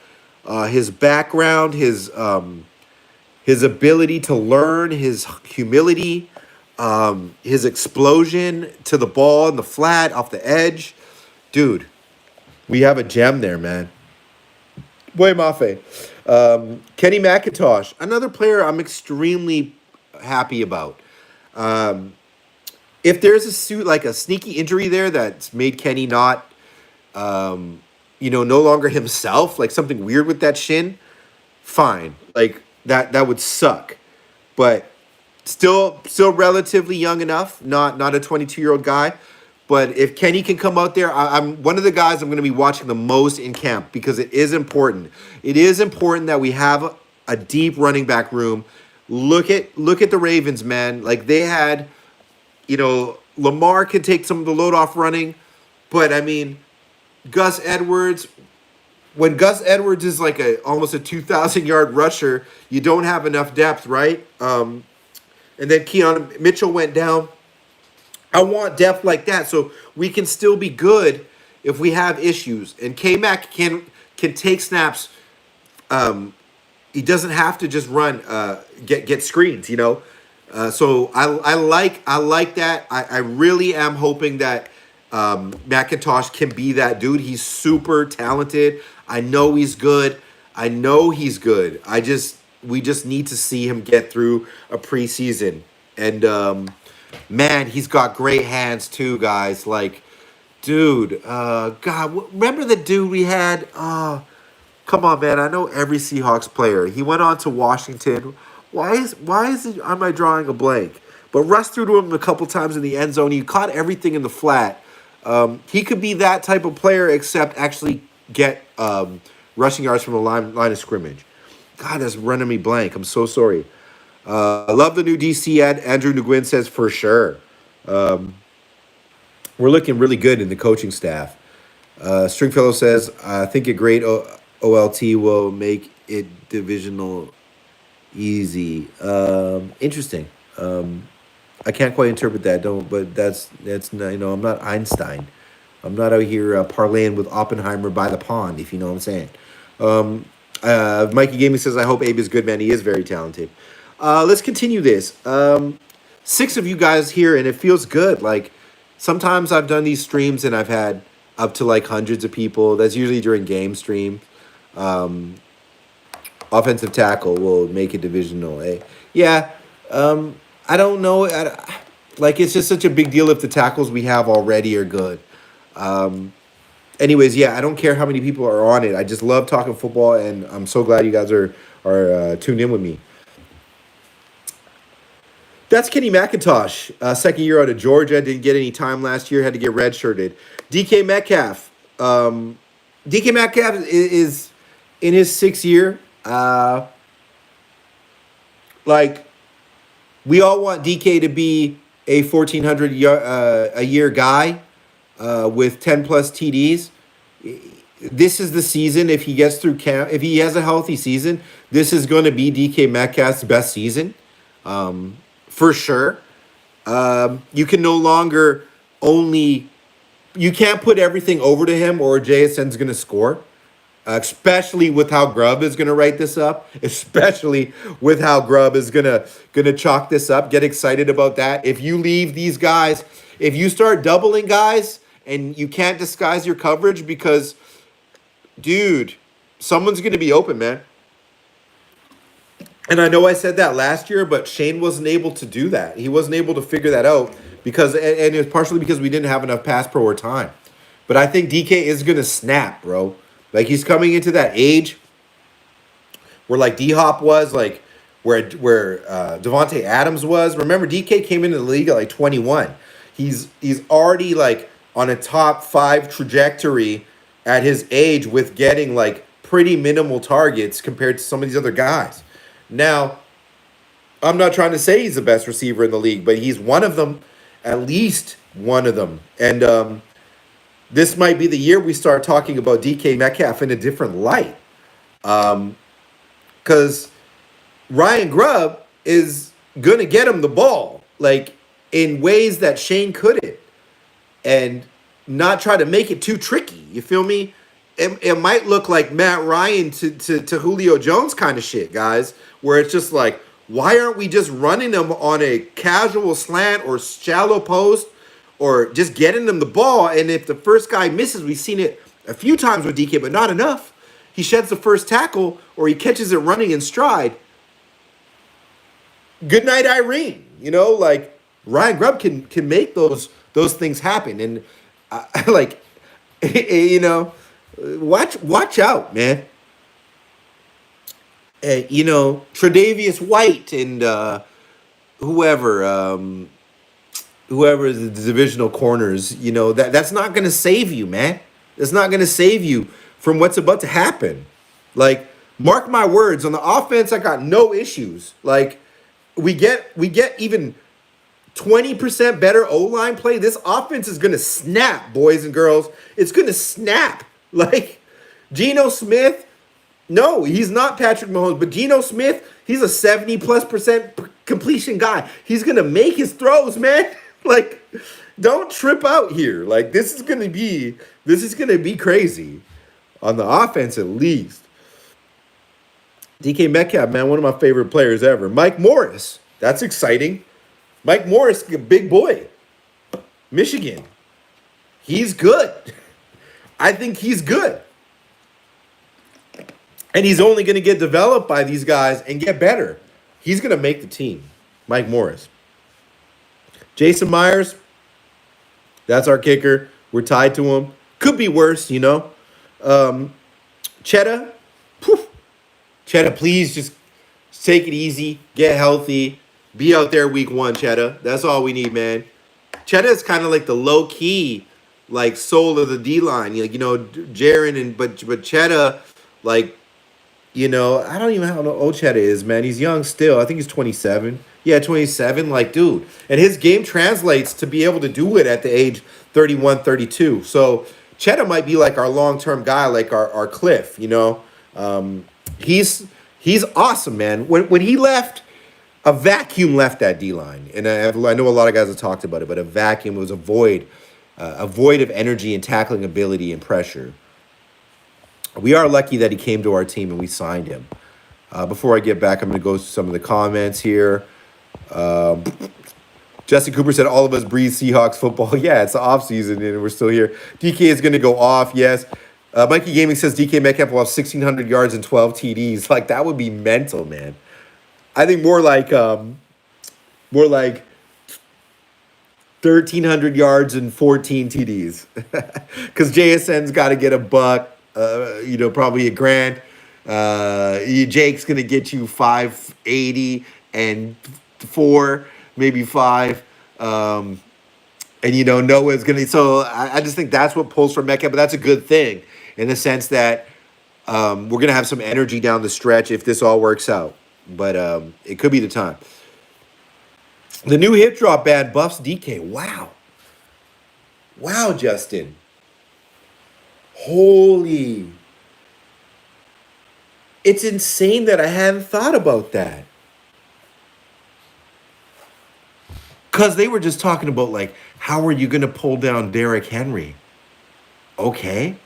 his background, his ability to learn, his humility, his explosion to the ball in the flat, off the edge. Dude, we have a gem there, man. Boye Mafe. Kenny McIntosh, another player I'm extremely happy about. If there's a sneaky injury there that's made Kenny not, no longer himself, like something weird with that shin, fine. Like that would suck. But still relatively young enough, not a 22-year-old guy. But if Kenny can come out there, I'm one of the guys I'm going to be watching the most in camp because it is important. It is important that we have a deep running back room. Look at the Ravens, man. Like they had, Lamar can take some of the load off running, but I mean, Gus Edwards. When Gus Edwards is like almost a 2,000-yard rusher, you don't have enough depth, right? And then Keon Mitchell went down. I want depth like that so we can still be good if we have issues. And K-Mac can take snaps. He doesn't have to just run, get screens, So I like that. I really am hoping that McIntosh can be that dude. He's super talented. I know he's good. We just need to see him get through a preseason. And man, he's got great hands too, guys. Like, dude, God, remember the dude we had? Come on, man. I know every Seahawks player. He went on to Washington. Why am I drawing a blank? But Russ threw to him a couple times in the end zone. He caught everything in the flat. He could be that type of player, except actually get rushing yards from the line of scrimmage. God, that's running me blank. I'm so sorry. I love the new DC ad. Andrew Nguyen says for sure. We're looking really good in the coaching staff. Stringfellow says, I think a great OLT will make it divisional easy. Interesting. I can't quite interpret that, but that's I'm not Einstein. I'm not out here parlaying with Oppenheimer by the pond, if you know what I'm saying. Mikey Gaming says, I hope Abe is good, man. He is very talented. Let's continue this. 6 of you guys here, and it feels good. Like, sometimes I've done these streams, and I've had up to, like, hundreds of people. That's usually during game stream. Offensive tackle will make it divisional A. Yeah, I don't know. It's just such a big deal if the tackles we have already are good. Anyways, yeah, I don't care how many people are on it. I just love talking football, and I'm so glad you guys are tuned in with me. That's Kenny McIntosh, second year out of Georgia. Didn't get any time last year. Had to get redshirted. DK Metcalf. DK Metcalf is in his 6th year. We all want DK to be a 1,400 a year guy with 10 plus TDs. this is the season. If he gets through camp, if he has a healthy season, this is going to be DK Metcalf's best season, for sure. You can no longer only you can't put everything over to him, or JSN's going to score. Especially with how Grubb is going to write this up, especially with how Grubb is gonna chalk this up. Get excited about that. If you leave these guys, if you start doubling guys and you can't disguise your coverage because, dude, someone's going to be open, man. And I know I said that last year, but Shane wasn't able to do that. He wasn't able to figure that out because, and it's partially because we didn't have enough pass pro or time. But I think DK is gonna snap, bro. Like he's coming into that age where like D Hop was, like where Devontae Adams was. Remember, DK came into the league at like 21. He's already like on a top 5 trajectory at his age with getting like pretty minimal targets compared to some of these other guys. Now, I'm not trying to say he's the best receiver in the league, but he's one of them, at least one of them. And this might be the year we start talking about DK Metcalf in a different light. Because Ryan Grubb is going to get him the ball, like in ways that Shane couldn't. And not try to make it too tricky. You feel me? It might look like Matt Ryan to Julio Jones kind of shit, guys, where it's just like, why aren't we just running them on a casual slant or shallow post or just getting them the ball? And if the first guy misses, we've seen it a few times with DK, but not enough. He sheds the first tackle or he catches it running in stride. Good night, Irene. You know, like Ryan Grubb can make those things happen. And like, you know, watch out, man. You know, Tre'Davious White and whoever is the divisional corners, you know, that's not going to save you, man. It's not going to save you from what's about to happen. Like, mark my words, on the offense, I got no issues. Like, we get even 20% better O-line play. This offense is going to snap, boys and girls. It's going to snap. Like, Geno Smith, no, he's not Patrick Mahomes, but Geno Smith, he's a 70+% completion guy. He's going to make his throws, man. Like, don't trip out here. Like, this is going to be crazy on the offense at least. DK Metcalf, man, one of my favorite players ever. Mike Morris, that's exciting. Mike Morris, big boy. Michigan. He's good. I think he's good. And he's only going to get developed by these guys and get better. He's going to make the team. Mike Morris. Jason Myers, that's our kicker. We're tied to him. Could be worse, you know. Cheddar, Cheddar, please just take it easy. Get healthy. Be out there week 1, Cheddar. That's all we need, man. Cheddar is kind of like the low-key, like, soul of the D-line. Like, you know, Jaron, but Cheddar, like, you know, I don't even know how old Cheddar is, man. He's young still. I think he's 27. Yeah, 27. Like, dude. And his game translates to be able to do it at the age 31, 32. So Cheddar might be like our long-term guy, like our Cliff, you know. He's awesome, man. When he left, a vacuum left that D-line. And I know a lot of guys have talked about it, but a vacuum was a void of energy and tackling ability and pressure. We are lucky that he came to our team and we signed him. Before I get back, I'm going to go to some of the comments here. Jesse Cooper said, all of us breathe Seahawks football. Yeah, it's the offseason and we're still here. DK is going to go off, yes. Mikey Gaming says DK Metcalf will have 1,600 yards and 12 TDs. Like, that would be mental, man. I think more like 1,300 yards and 14 TDs. Because JSN's got to get a buck. You know, probably $1,000. Jake's gonna get you 580 and 4, maybe 5. And you know, Noah's gonna. So I just think that's what pulls for Metcalf, but that's a good thing in the sense that we're gonna have some energy down the stretch if this all works out. But it could be the time. The new hip drop band buffs DK. Wow, Justin. Holy. It's insane that I hadn't thought about that. Because they were just talking about, like, how are you going to pull down Derrick Henry? Okay.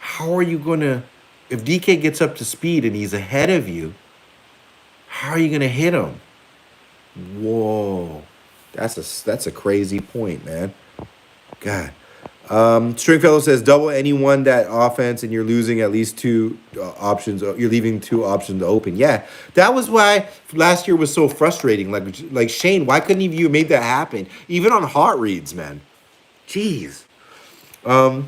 How are you going to, if DK gets up to speed and he's ahead of you, how are you going to hit him? Whoa. That's a crazy point, man. God. Stringfellow says double anyone that offense and you're losing at least two options. You're leaving two options open. Yeah, that was why last year was so frustrating. Like Shane, why couldn't you made that happen? Even on hot reads, man. Jeez. The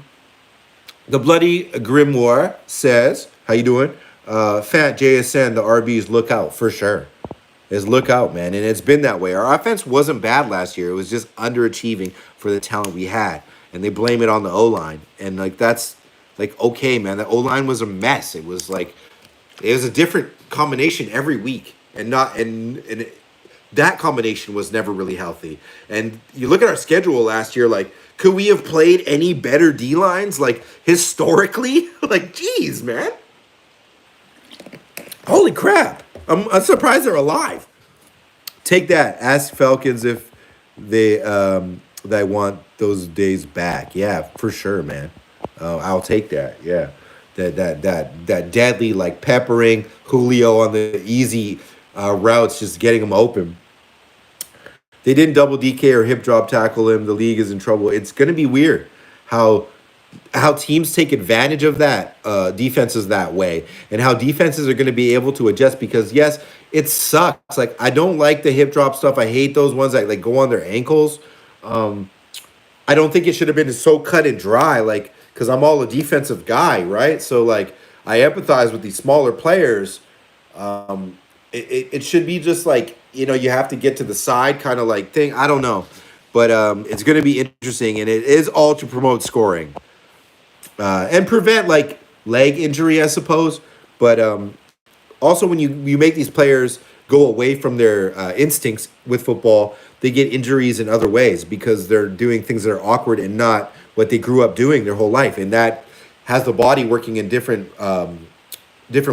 Bloody Grimoire says, how you doing? Fat JSN, the RBs, look out for sure. Is look out, man. And it's been that way. Our offense wasn't bad last year. It was just underachieving for the talent we had. And they blame it on the O-line. And, like, that's, like, okay, man. The O-line was a mess. It was, like, it was a different combination every week. That combination was never really healthy. And you look at our schedule last year, like, could we have played any better D-lines, like, historically? Like, geez, man. Holy crap. I'm surprised they're alive. Take that. Ask Falcons if they want those days back. Yeah, for sure, man. I'll take that. Yeah, that deadly, like, peppering Julio on the easy routes, just getting them open. They didn't double DK or hip drop tackle him. The league is in trouble. It's gonna be weird how teams take advantage of that defenses that way, and how defenses are going to be able to adjust, because yes, it sucks. Like, I don't like the hip drop stuff. I hate those ones that, like, go on their ankles. I don't think it should have been so cut and dry, like, because I'm all a defensive guy, right? So, like, I empathize with these smaller players. It should be just like, you have to get to the side kind of like thing. I don't know, but it's going to be interesting, and it is all to promote scoring. And prevent, like, leg injury, I suppose. But also, when you make these players go away from their instincts with football, they get injuries in other ways because they're doing things that are awkward and not what they grew up doing their whole life. And that has the body working in different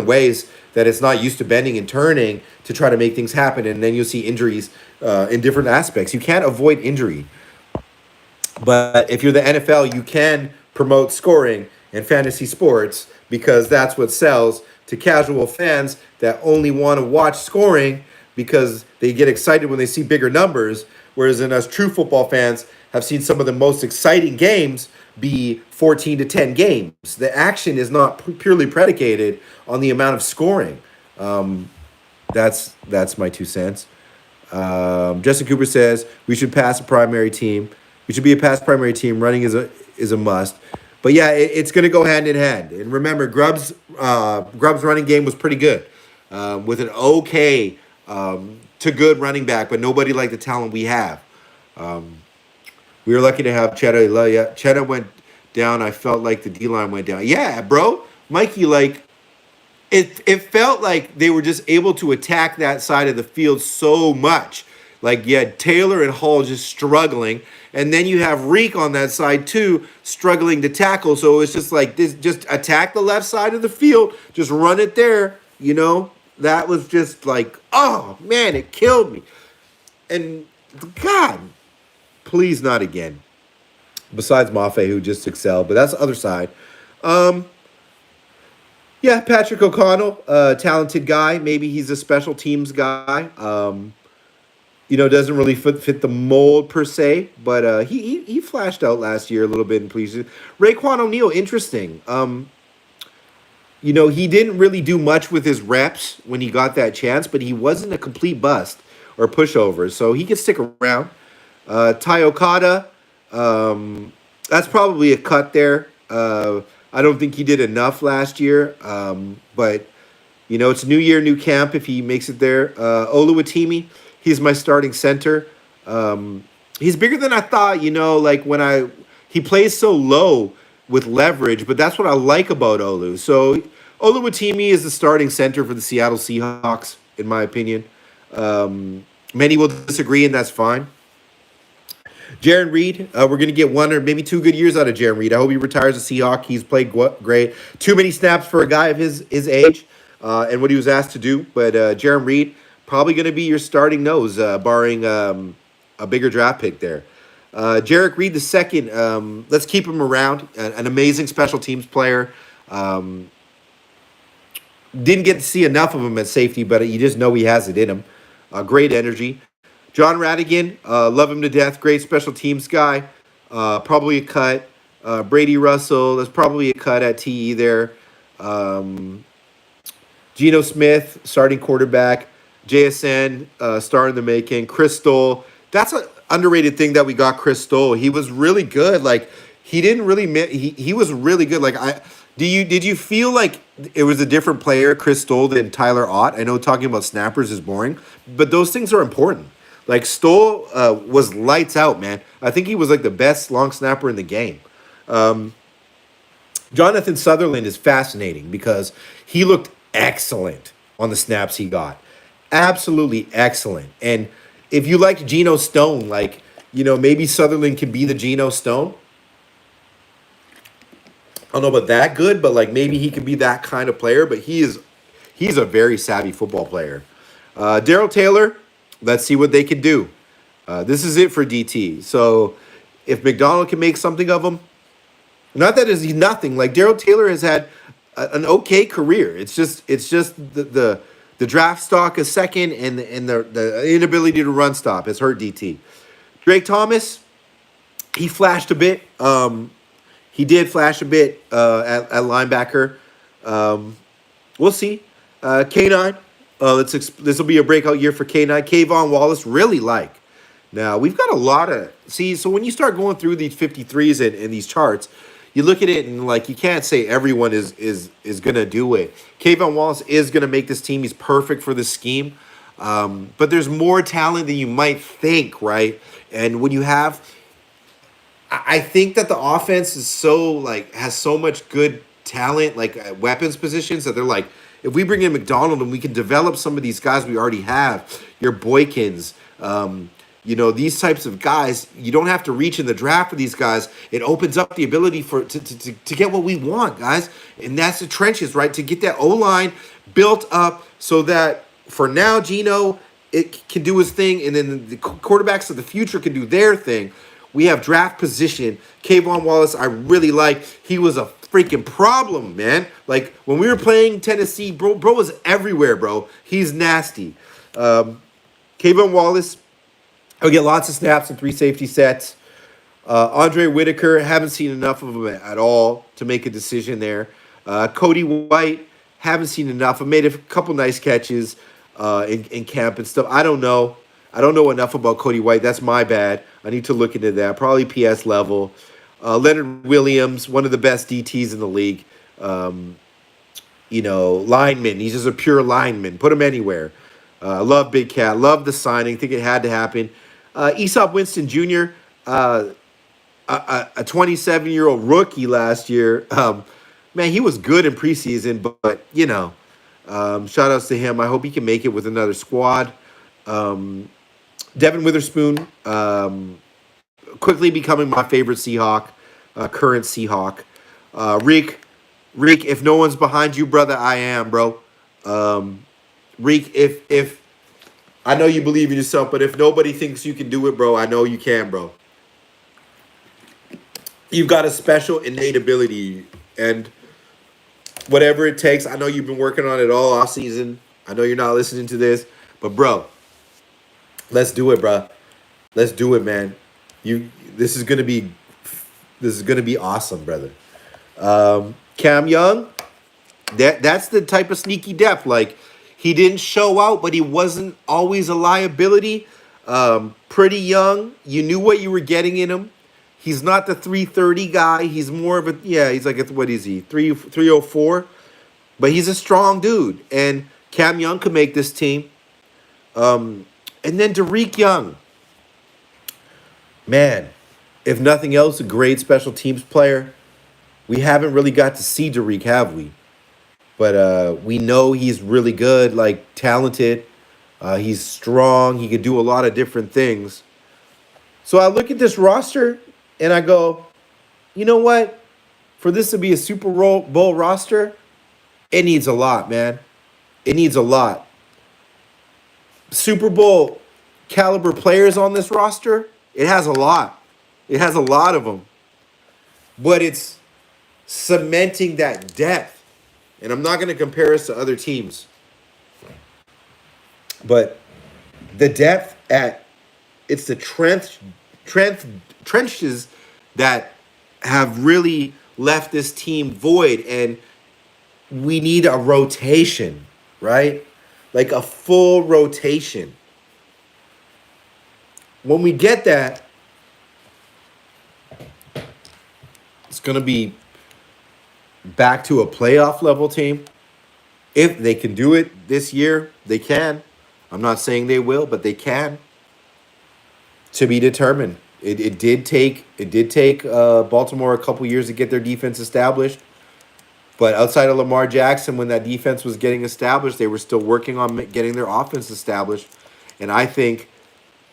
ways that it's not used to bending and turning to try to make things happen. And then you'll see injuries in different aspects. You can't avoid injury. But if you're the NFL, you can promote scoring and fantasy sports, because that's what sells to casual fans that only want to watch scoring because they get excited when they see bigger numbers, whereas in us true football fans have seen some of the most exciting games be 14-10 games. The action is not purely predicated on the amount of scoring. That's my 2 cents. Justin Cooper says we should pass a primary team. We should be a pass primary team. Running is a must. But yeah, it's going to go hand in hand. And remember, Grubb's running game was pretty good, with an okay to good running back, but nobody like the talent we have. We were lucky to have Cheddar. Yeah, Cheddar went down. I felt like the D-line went down. Yeah, bro. Mikey, like, it felt like they were just able to attack that side of the field so much. Like, you had Taylor and Hall just struggling, and then you have Reek on that side too, struggling to tackle. So it's just like this: just attack the left side of the field, just run it there. That was just like, oh man, it killed me. And God, please not again. Besides Mafe, who just excelled, but that's the other side. Yeah, Patrick O'Connell, talented guy. Maybe he's a special teams guy. Doesn't really fit the mold per se, but he flashed out last year a little bit in preseason. Raekwon O'Neal, interesting. He didn't really do much with his reps when he got that chance, but he wasn't a complete bust or pushover, so he could stick around. Ty Okada, that's probably a cut there. I don't think he did enough last year, but it's a new year, new camp if he makes it there. Oluwatimi, he's my starting center. He's bigger than I thought, like he plays so low with leverage, but that's what I like about Olu. So Oluwatimi is the starting center for the Seattle Seahawks, in my opinion. Many will disagree, and that's fine. Jaron Reed, we're going to get 1 or maybe 2 good years out of Jaron Reed. I hope he retires a Seahawk. He's played great. Too many snaps for a guy of his age and what he was asked to do. But Jaron Reed, probably going to be your starting nose, barring a bigger draft pick there. Jarek Reed the second, let's keep him around. An amazing special teams player. Didn't get to see enough of him at safety, but you just know he has it in him. Great energy. John Radigan, love him to death. Great special teams guy. Probably a cut. Brady Russell, that's probably a cut at TE there. Um, Geno Smith, starting quarterback. JSN, star in the making. Chris Stoll, that's an underrated thing that we got. Chris Stoll, he was really good. Like he didn't really he was really good. Like I did you feel like it was a different player, Chris Stoll, than Tyler Ott? I know talking about snappers is boring, but those things are important. Like Stoll was lights out, man. I think he was like the best long snapper in the game. Jonathan Sutherland is fascinating because he looked excellent on the snaps he got. Absolutely excellent. And if you like Geno Stone, like, maybe Sutherland can be the Geno Stone. I don't know about that good, but like maybe he could be that kind of player. But he's a very savvy football player. Daryl Taylor, let's see what they can do. This is it for DT. So if McDonald can make something of him, not that he's nothing. Like Daryl Taylor has had an okay career. It's just the draft stock is second, and the inability to run stop has hurt DT. Drake Thomas, he flashed a bit. He did flash a bit at linebacker. We'll see. K9, this will be a breakout year for K9. Kayvon Wallace, really like. Now, we've got a lot of... See, so when you start going through these 53s and these charts, you look at it and, like, you can't say everyone is going to do it. Kayvon Wallace is going to make this team. He's perfect for this scheme. But there's more talent than you might think, right? And when you have... I think that the offense is has so much good talent, like at weapons positions, that they're like, if we bring in McDonald and we can develop some of these guys we already have, your Boykins, these types of guys, you don't have to reach in the draft for these guys. It opens up the ability to get what we want, guys. And that's the trenches, right? To get that O-line built up so that for now, Geno, it can do his thing, and then the quarterbacks of the future can do their thing. We have draft position. Kayvon Wallace, I really like. He was a freaking problem, man. Like, when we were playing Tennessee, bro was everywhere, bro. He's nasty. Kayvon Wallace, he'll get lots of snaps and 3 safety sets. Andre Whitaker, haven't seen enough of him at all to make a decision there. Cody White, haven't seen enough. I made a couple nice catches in camp and stuff. I don't know. I don't know enough about Cody White. That's my bad. I need to look into that. Probably PS level. Leonard Williams, one of the best DTs in the league. Lineman. He's just a pure lineman. Put him anywhere. Love Big Cat. Love the signing. Think it had to happen. Aesop Winston Jr., a 27-year-old rookie last year. Man, he was good in preseason, but shout outs to him. I hope he can make it with another squad. Devin Witherspoon, quickly becoming my favorite Seahawk, current Seahawk. Reek, if no one's behind you, brother, I am, bro. Reek, if I know you believe in yourself, but if nobody thinks you can do it, bro, I know you can, bro. You've got a special innate ability, and whatever it takes, I know you've been working on it all off season. I know you're not listening to this, but bro, let's do it, bro. Let's do it, man. This is gonna be awesome, brother. Cam Young, that's the type of sneaky depth. Like, he didn't show out, but he wasn't always a liability. Pretty young. You knew what you were getting in him. He's not the 330 guy. He's more of he's like, what is he? 304? But he's a strong dude. And Cam Young could make this team. And then Derek Young. Man, if nothing else, a great special teams player. We haven't really got to see Derek, have we? But we know he's really good, like talented. He's strong. He could do a lot of different things. So I look at this roster and I go, you know what? For this to be a Bowl roster, it needs a lot, man. It needs a lot. Super Bowl caliber players on this roster, it has a lot. It has a lot of them. But it's cementing that depth. And I'm not going to compare us to other teams. But the depth at it's the trenches that have really left this team void, and we need a rotation, right? Like a full rotation. When we get that, it's going to be back to a playoff level team. If they can do it this year, they can. I'm not saying they will, but they can. To be determined. It did take Baltimore a couple years to get their defense established. But outside of Lamar Jackson, when that defense was getting established, they were still working on getting their offense established. And I think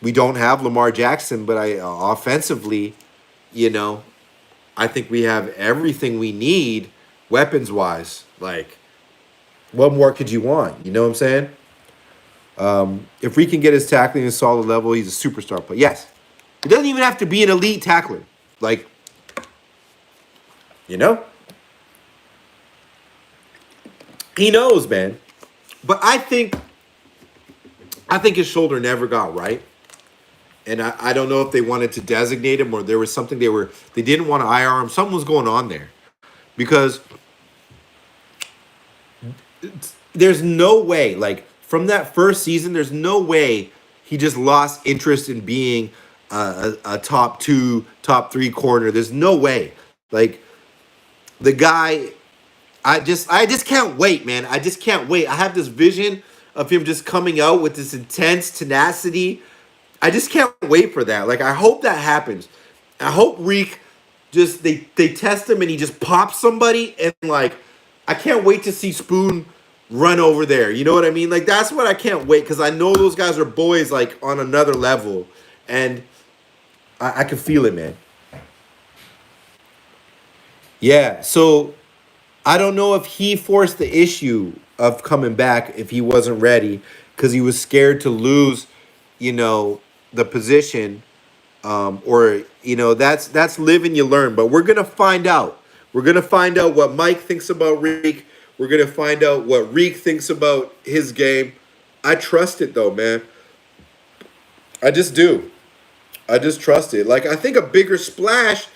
we don't have Lamar Jackson, but offensively, you know, I think we have everything we need weapons-wise. Like, what more could you want? You know what I'm saying? If we can get his tackling at a solid level, he's a superstar player. Yes. He doesn't even have to be an elite tackler. Like, you know? He knows, man. But I think his shoulder never got right. And I don't know if they wanted to designate him or there was something they didn't want to IR him. Something was going on there. Because there's no way, like, from that first season, there's no way he just lost interest in being a top 2, top 3 corner. There's no way. Like, the guy, I just can't wait, man. I just can't wait. I have this vision of him just coming out with this intense tenacity. I just can't wait for that. Like, I hope that happens. I hope Reek just, they test him and he just pops somebody and, like, I can't wait to see Spoon run over there. You know what I mean? Like, that's what I can't wait, because I know those guys are boys, like, on another level. And I can feel it, man. Yeah, so I don't know if he forced the issue of coming back if he wasn't ready, because he was scared to lose, you know, the position. Or, you know, that's live and you learn. But we're going to find out. We're going to find out what Mike thinks about Reek. We're going to find out what Reek thinks about his game. I trust it, though, man. I just do. I just trust it. Like, I think a bigger splash,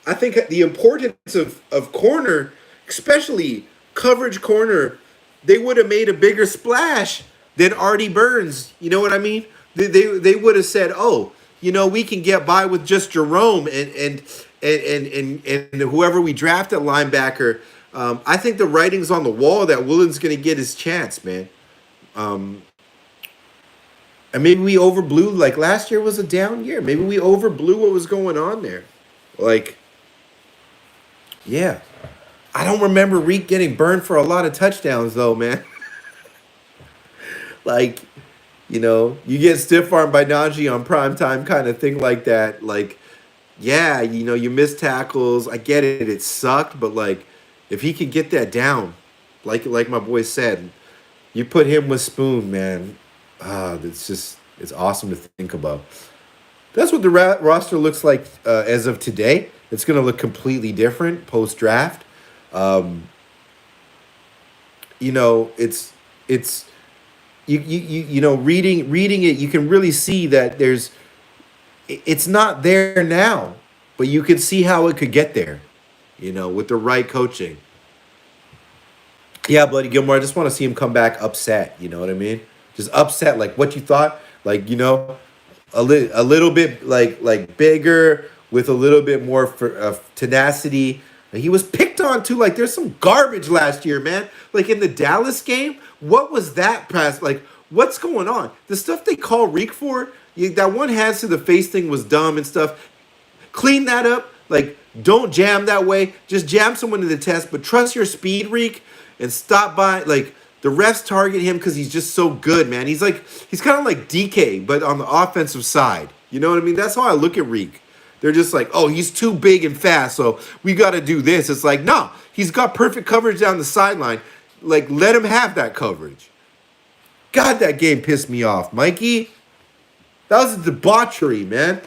I think the importance of corner, especially coverage corner, they would have made a bigger splash than Artie Burns. You know what I mean? They would have said, oh, you know, we can get by with just Jerome and whoever we draft at linebacker. I think the writing's on the wall that Willen's going to get his chance, man. And maybe we overblew, like last year was a down year. Maybe we overblew what was going on there. Like, yeah. I don't remember Reek getting burned for a lot of touchdowns, though, man. Like, you know, you get stiff-armed by Najee on primetime kind of thing like that. Like, yeah, you know, you miss tackles. I get it. It sucked, but, like, if he could get that down, like my boy said, you put him with Spoon, man. It's awesome to think about. That's what the roster looks like as of today. It's going to look completely different post-draft. You know, it's you know, reading it, you can really see that it's not there now, but you can see how it could get there, you know, with the right coaching. Yeah, Bloody Gilmore, I just want to see him come back upset, you know what I mean? Just upset, like what you thought, like, you know, a little bit like bigger with a little bit more tenacity. He was picked on too. Like, there's some garbage last year, man. Like in the Dallas game, what was that pass? Like, what's going on? The stuff they call Reek for, that one hands to the face thing was dumb and stuff. Clean that up. Like, don't jam that way. Just jam someone to the test, but trust your speed, Reek, and stop by. Like, the refs target him because he's just so good, man. He's kind of like DK, but on the offensive side. You know what I mean? That's how I look at Reek. They're just like, oh, he's too big and fast, so we got to do this. It's like, no, he's got perfect coverage down the sideline. Like, let him have that coverage. God, that game pissed me off, Mikey. That was a debauchery, man.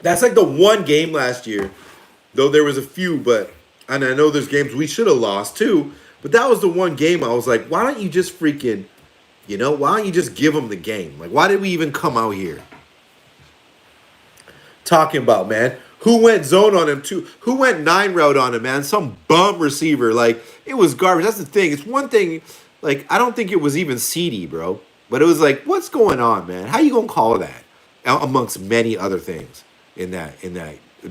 That's like the one game last year, though there was a few, and I know there's games we should have lost too, but that was the one game I was like, why don't you just freaking, why don't you just give them the game? Like, why did we even come out here? Talking about, man, who went zone on him too? Who went 9 route on him, man? Some bum receiver. Like, it was garbage. That's the thing. It's one thing, like, I don't think it was even seedy, bro. But it was like, what's going on, man? How you gonna call that? Amongst many other things in that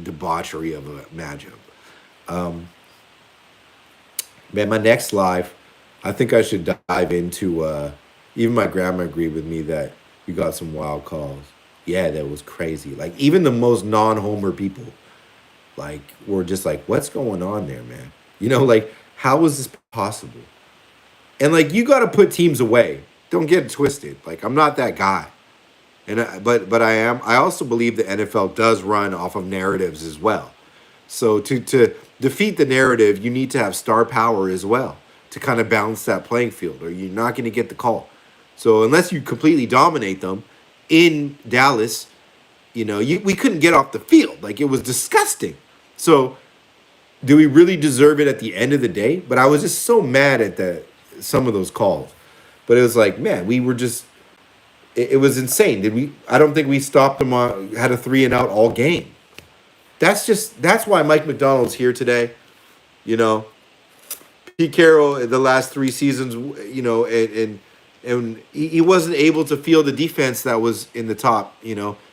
debauchery of a matchup. Man, my next live, I think I should dive into. Even my grandma agreed with me that you got some wild calls. Yeah, that was crazy. Like, even the most non-homer people, like, were just like, what's going on there, man? Like, how is this possible? And like, you got to put teams away. Don't get it twisted. Like, I'm not that guy. But I am. I also believe the NFL does run off of narratives as well. So to defeat the narrative, you need to have star power as well to kind of balance that playing field, or you're not going to get the call. So unless you completely dominate them in Dallas, we couldn't get off the field. Like, it was disgusting. So do we really deserve it at the end of the day? But I was just so mad at some of those calls. But it was like, man, we were just. It was insane. I don't think we stopped them on, had a 3-and-out all game. That's why Mike McDonald's here today. Pete Carroll, the last 3 seasons, and he wasn't able to field the defense that was in the top,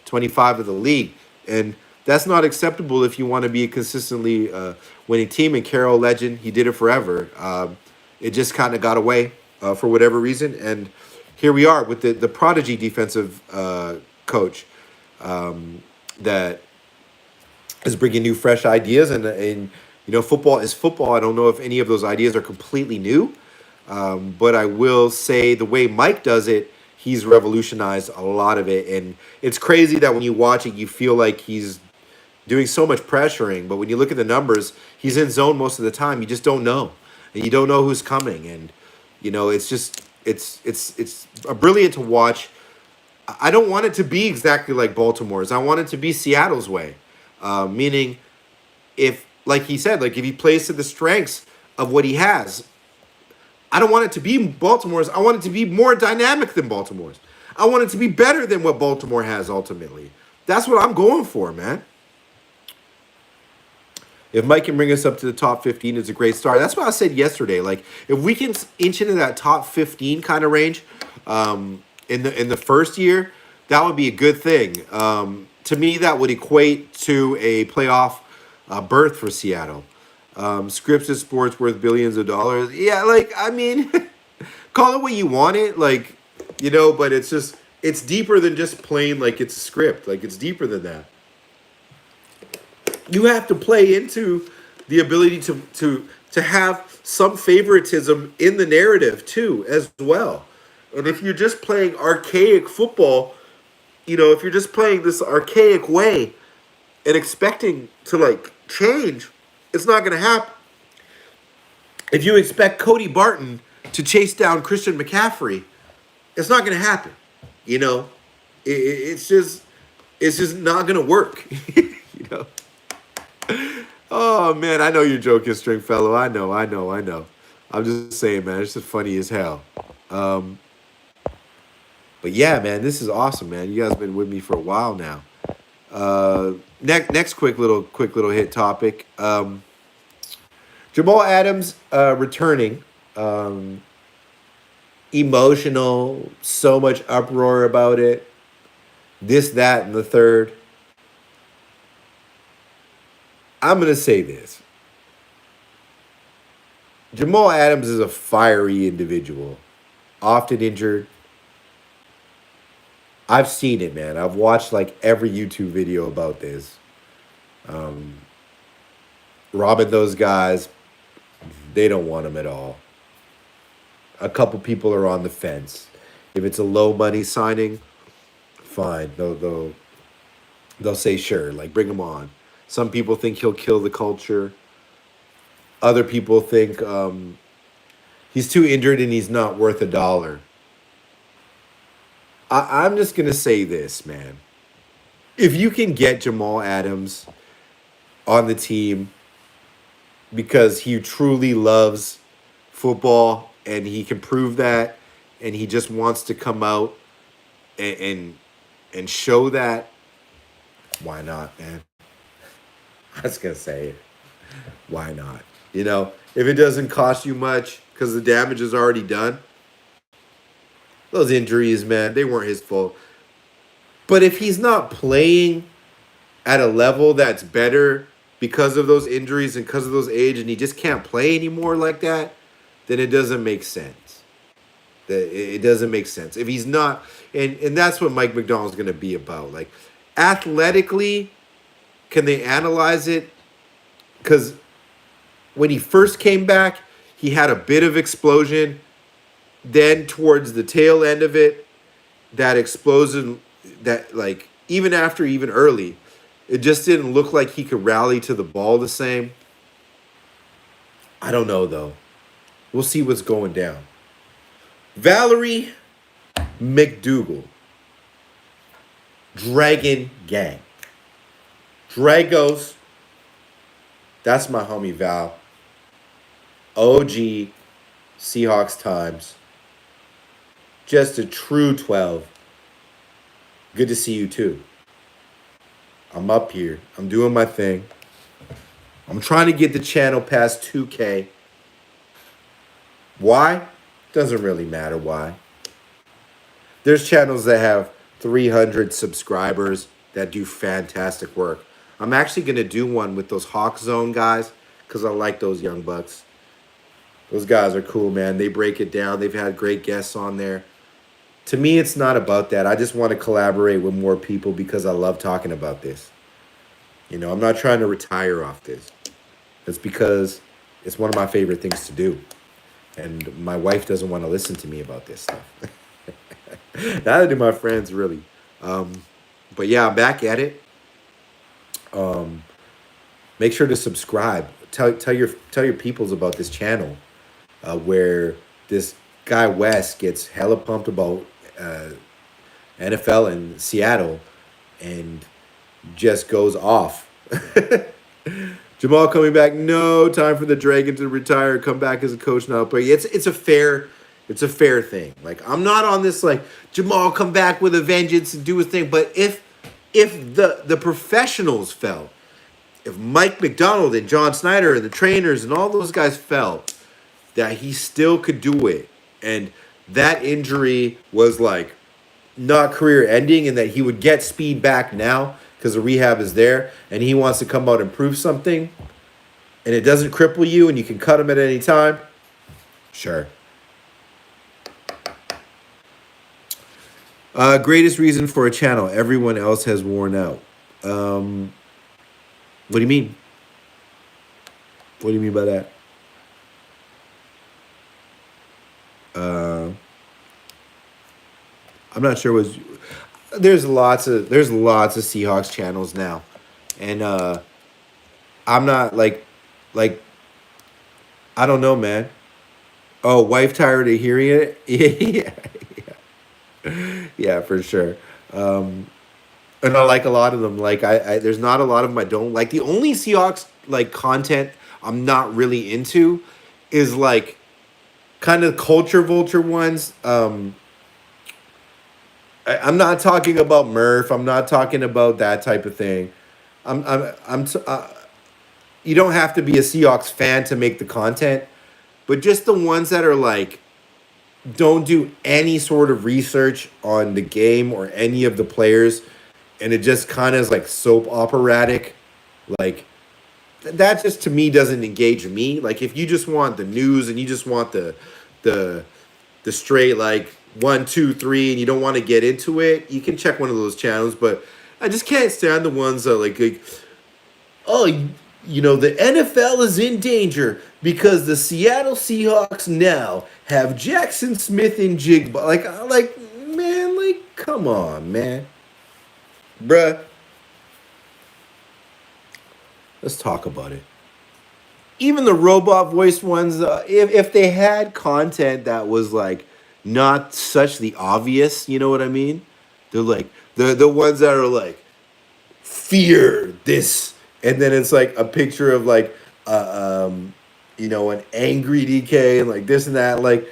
25 of the league. And that's not acceptable if you want to be a consistently winning team. And Carroll, legend, he did it forever. It just kind of got away for whatever reason. And here we are with the prodigy defensive coach that is bringing new, fresh ideas. And football is football. I don't know if any of those ideas are completely new. But I will say the way Mike does it, he's revolutionized a lot of it. And it's crazy that when you watch it, you feel like he's doing so much pressuring. But when you look at the numbers, he's in zone most of the time. You just don't know. And you don't know who's coming. And, it's just... It's brilliant to watch. I don't want it to be exactly like Baltimore's. I want it to be Seattle's way. Meaning, if, like he said, like if he plays to the strengths of what he has, I don't want it to be Baltimore's. I want it to be more dynamic than Baltimore's. I want it to be better than what Baltimore has ultimately. That's what I'm going for, man. If Mike can bring us up to the top 15, it's a great start. That's what I said yesterday. Like, if we can inch into that top 15 kind of range in the first year, that would be a good thing. To me, that would equate to a playoff berth for Seattle. Scripted sports worth billions of dollars. Yeah, like, I mean, call it what you want it. Like, but it's deeper than just plain, like, it's a script. Like, it's deeper than that. You have to play into the ability to have some favoritism in the narrative too, as well. And if you're just playing archaic football, if you're just playing this archaic way and expecting to like change, it's not going to happen. If you expect Cody Barton to chase down Christian McCaffrey, it's not going to happen. It's just not going to work. Oh, man, I know you're joking, Stringfellow. I know. I'm just saying, man, it's just funny as hell. But yeah, man, this is awesome, man. You guys have been with me for a while now. Next quick little hit topic. Jamal Adams returning. Emotional, so much uproar about it. This, that, and the third. I'm going to say this. Jamal Adams is a fiery individual, often injured. I've seen it, man. I've watched like every YouTube video about this. Robbing those guys, they don't want him at all. A couple people are on the fence. If it's a low money signing, fine. They'll say sure, like bring him on. Some people think he'll kill the culture. Other people think he's too injured and he's not worth a dollar. I'm just gonna say this, man. If you can get Jamal Adams on the team because he truly loves football and he can prove that, and he just wants to come out and and show that, why not, man? I was gonna say it. Why not? If it doesn't cost you much because the damage is already done, those injuries, man, they weren't his fault. But if he's not playing at a level that's better because of those injuries and because of those age, and he just can't play anymore like that, then it doesn't make sense. It doesn't make sense. If he's not, and that's what Mike McDonald's going to be about. Like, athletically, can they analyze it? Because when he first came back, he had a bit of explosion. Then towards the tail end of it, that explosion, that like even after, even early, it just didn't look like he could rally to the ball the same. I don't know though. We'll see what's going down. Valerie McDougal, Dragon Gang, Dragos. That's my homie Val. OG Seahawks times. Just a true 12. Good to see you too. I'm up here. I'm doing my thing. I'm trying to get the channel past 2K. Why? Doesn't really matter why. There's channels that have 300 subscribers that do fantastic work. I'm actually going to do one with those Hawk Zone guys because I like those young bucks. Those guys are cool, man. They break it down. They've had great guests on there. To me, it's not about that. I just want to collaborate with more people because I love talking about this. I'm not trying to retire off this. It's because it's one of my favorite things to do. And my wife doesn't want to listen to me about this stuff. Neither do my friends, really. But yeah, I'm back at it. Make sure to subscribe. Tell your peoples about this channel, where this guy Wes gets hella pumped about NFL in Seattle, and just goes off. Jamal coming back. No time for the Dragon to retire. Come back as a coach now. But it's a fair thing. Like, I'm not on this like Jamal come back with a vengeance and do his thing. But if the professionals felt, if Mike McDonald and John Snyder and the trainers and all those guys felt that he still could do it, and that injury was like not career ending, and that he would get speed back now because the rehab is there, and he wants to come out and prove something, and it doesn't cripple you, and you can cut him at any time, sure. Greatest reason for a channel: everyone else has worn out. What do you mean? What do you mean by that? I'm not sure. There's lots of Seahawks channels now, and I'm not like I don't know, man. Oh, wife tired of hearing it? Yeah, for sure. And I like a lot of them. Like I there's not a lot of them I don't like. The only Seahawks like content I'm not really into is like kind of culture vulture ones. I'm not talking about Murph. I'm not talking about that type of thing. You don't have to be a Seahawks fan to make the content, but just the ones that are like don't do any sort of research on the game or any of the players, and it just kind of is like soap operatic. Like, that just to me doesn't engage me. Like, if you just want the news and you just want the straight like 1, 2, 3, and you don't want to get into it, you can check one of those channels. But I just can't stand the ones that like oh, the NFL is in danger because the Seattle Seahawks now have Jackson Smith and Jigba. Like Come on, man. Bruh, let's talk about it. Even the robot voice ones, if they had content that was like not such the obvious, you know what I mean? They're like the ones that are like fear this, and then it's like a picture of like an angry DK and like this and that. Like,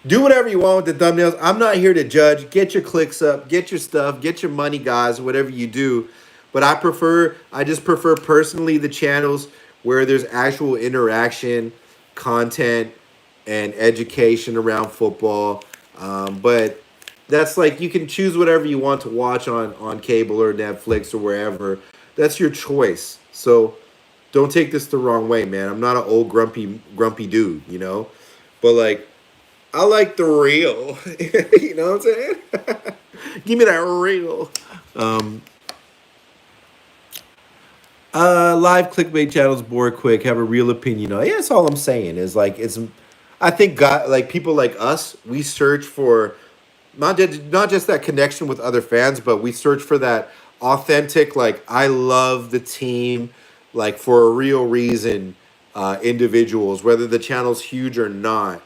do whatever you want with the thumbnails. I'm not here to judge. Get your clicks up, get your stuff, get your money, guys. Whatever you do, but I just prefer personally the channels where there's actual interaction, content, and education around football. But that's like you can choose whatever you want to watch on cable or Netflix or wherever. That's your choice. So don't take this the wrong way, man. I'm not an old grumpy dude, But like I like the real. You know what I'm saying? Give me that real. Um Live clickbait channels bore quick, have a real opinion. Yeah, that's all I'm saying is like I think God, like people like us, we search for not just that connection with other fans, but we search for that authentic, like I love the team, like for a real reason, individuals, whether the channel's huge or not.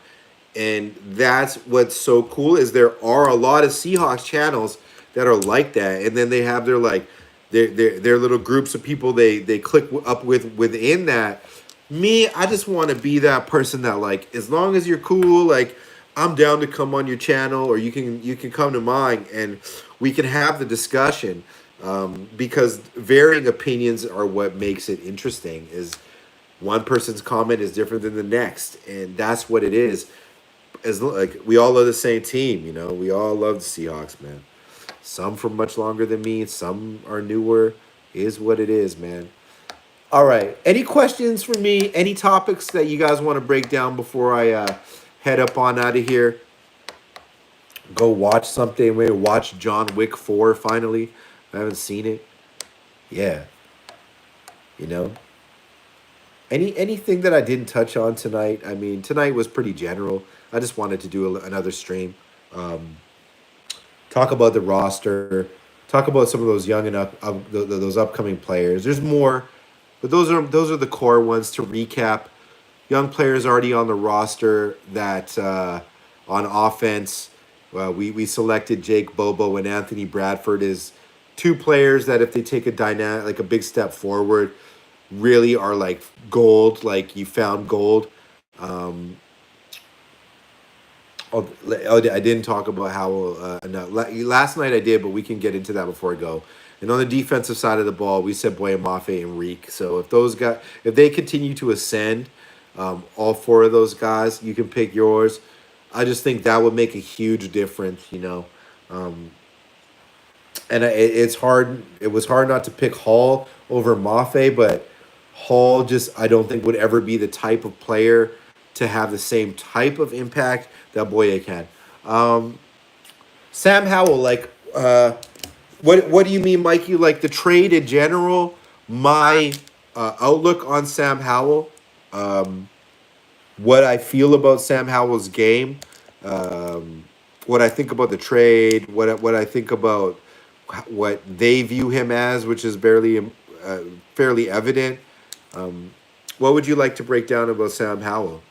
And that's what's so cool is there are a lot of Seahawks channels that are like that, and then they have their like their little groups of people they click up with within that. Me, I just want to be that person that like as long as you're cool, like I'm down to come on your channel or you can come to mine and we can have the discussion, because varying opinions are what makes it interesting. Is one person's comment is different than the next, and that's what it is. As like we all love the same team, we all love the Seahawks, man. Some for much longer than me, some are newer. Is what it is, man. All right. Any questions for me? Any topics that you guys want to break down before I head up on out of here? Go watch something. Maybe watch John Wick 4 finally. I haven't seen it. Yeah. You know? Anything that I didn't touch on tonight? I mean, tonight was pretty general. I just wanted to do another stream. Um, Talk about the roster. Talk about some of those young and those upcoming players. There's more, but those are the core ones to recap. Young players already on the roster that on offense. We selected Jake Bobo and Anthony Bradford as two players that if they take a dynamic like a big step forward, really are like gold. Like you found gold. Um, I didn't talk about how no, last night I did, but we can get into that before I go. And on the defensive side of the ball, we said Boyamafe and Reek. So if they continue to ascend, all four of those guys, you can pick yours. I just think that would make a huge difference. And it's hard. It was hard not to pick Hall over Mafe, but Hall just I don't think would ever be the type of player to have the same type of impact that Boye can. Um, Sam Howell, like, what do you mean, Mikey? Like the trade in general, my outlook on Sam Howell, um, what I feel about Sam Howell's game, um, what I think about the trade, what I think about what they view him as, which is fairly evident. Um, what would you like to break down about Sam Howell?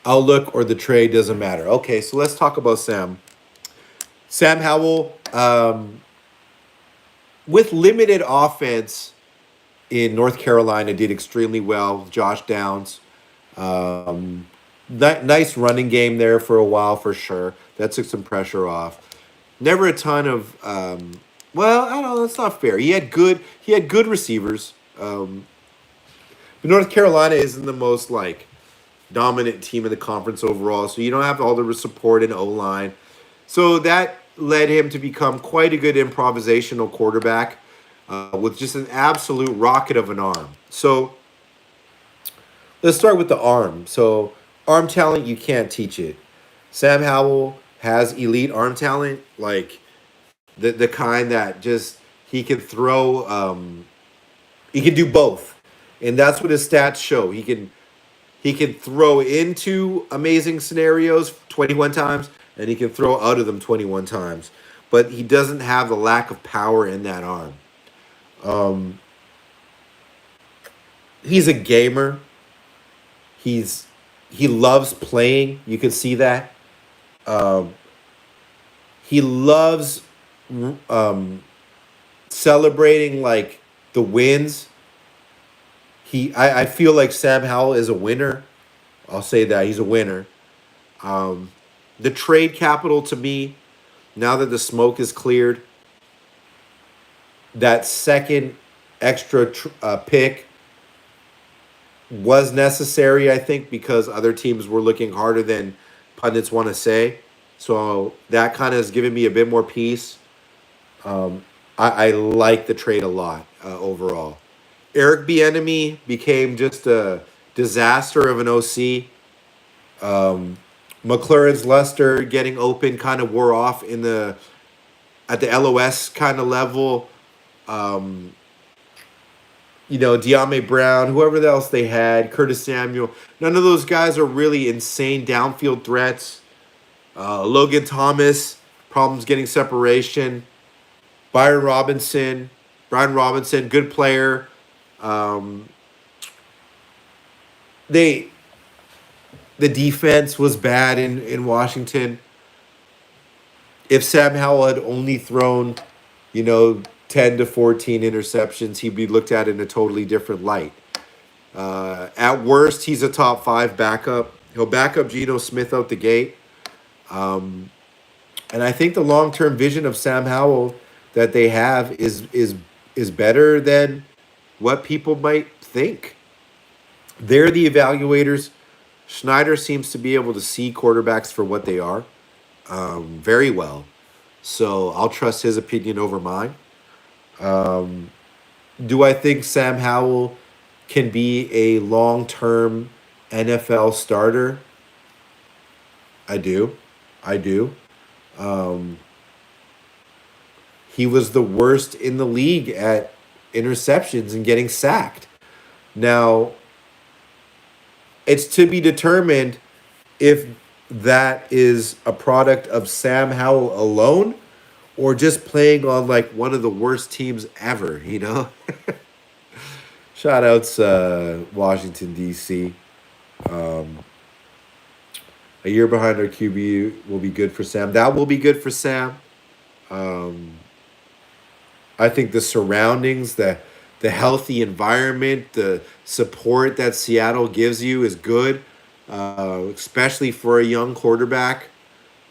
Outlook or the trade doesn't matter. Okay, so let's talk about Sam. Sam Howell, with limited offense in North Carolina, did extremely well. With Josh Downs, um, nice running game there for a while for sure. That took some pressure off. Never a ton of. Well, I don't know. That's not fair. He had good receivers. But North Carolina isn't the most like dominant team in the conference overall, so you don't have all the support in O line. So that led him to become quite a good improvisational quarterback, with just an absolute rocket of an arm. So let's start with the arm. So arm talent, you can't teach it. Sam Howell has elite arm talent, like the kind that just he can throw. He can do both, and that's what his stats show. He can throw into amazing scenarios 21 times, and he can throw out of them 21 times. But he doesn't have the lack of power in that arm. Um, he's a gamer. He's he loves playing. You can see that. Um, he loves um, celebrating like the wins. I feel like Sam Howell is a winner. I'll say that he's a winner. Um, the trade capital to me, now that the smoke is cleared, that second extra pick was necessary, I think, because other teams were looking harder than pundits want to say. So that kind of has given me a bit more peace. Um, I like the trade a lot overall. Eric Bieniemy became just a disaster of an OC. McLaurin's luster getting open kind of wore off in the at the LOS kind of level. Um, De'Ame Brown, whoever else they had, Curtis Samuel. None of those guys are really insane downfield threats. Logan Thomas, problems getting separation. Brian Robinson, good player. Um, they the defense was bad in Washington. If Sam Howell had only thrown, 10 to 14 interceptions, he'd be looked at in a totally different light. At worst, he's a top five backup. He'll back up Geno Smith out the gate. Um, and I think the long term vision of Sam Howell that they have is better than what people might think. They're the evaluators. Schneider seems to be able to see quarterbacks for what they are very well. So I'll trust his opinion over mine. Um, do I think Sam Howell can be a long term NFL starter? I do. I do. Um, he was the worst in the league at interceptions and getting sacked. Now, it's to be determined if that is a product of Sam Howell alone or just playing on like one of the worst teams ever. Shout outs Washington, D.C. Um, a year behind our QB will be good for Sam. That will be good for Sam. Um, I think the surroundings, the healthy environment, the support that Seattle gives you is good, especially for a young quarterback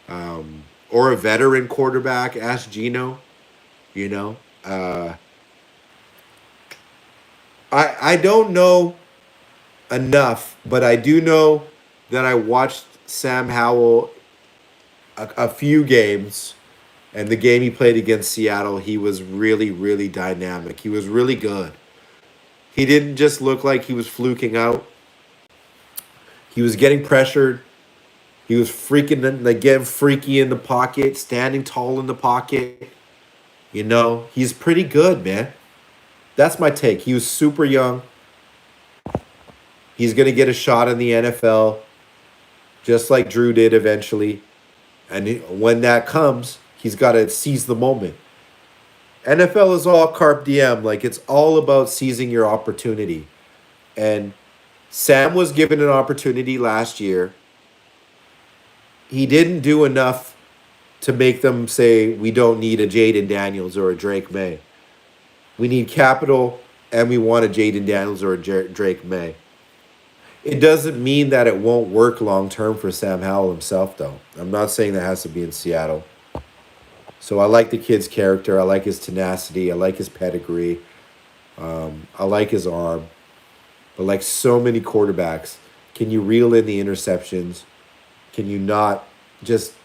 or a veteran quarterback. Ask Gino. You know, uh, I don't know enough, but I do know that I watched Sam Howell a few games, and the game he played against Seattle, he was really, really dynamic. He was really good. He didn't just look like he was fluking out. He was getting pressured. He was like getting freaky in the pocket, standing tall in the pocket. He's pretty good, man. That's my take. He was super young. He's going to get a shot in the NFL, just like Drew did eventually. And when that comes, he's got to seize the moment. NFL is all carpe diem. Like, it's all about seizing your opportunity. And Sam was given an opportunity last year. He didn't do enough to make them say, we don't need a Jaden Daniels or a Drake May. We need capital, and we want a Jaden Daniels or a Drake May. It doesn't mean that it won't work long term for Sam Howell himself, though. I'm not saying that has to be in Seattle. So I like the kid's character. I like his tenacity. I like his pedigree. I like his arm. But like so many quarterbacks, can you reel in the interceptions? Can you not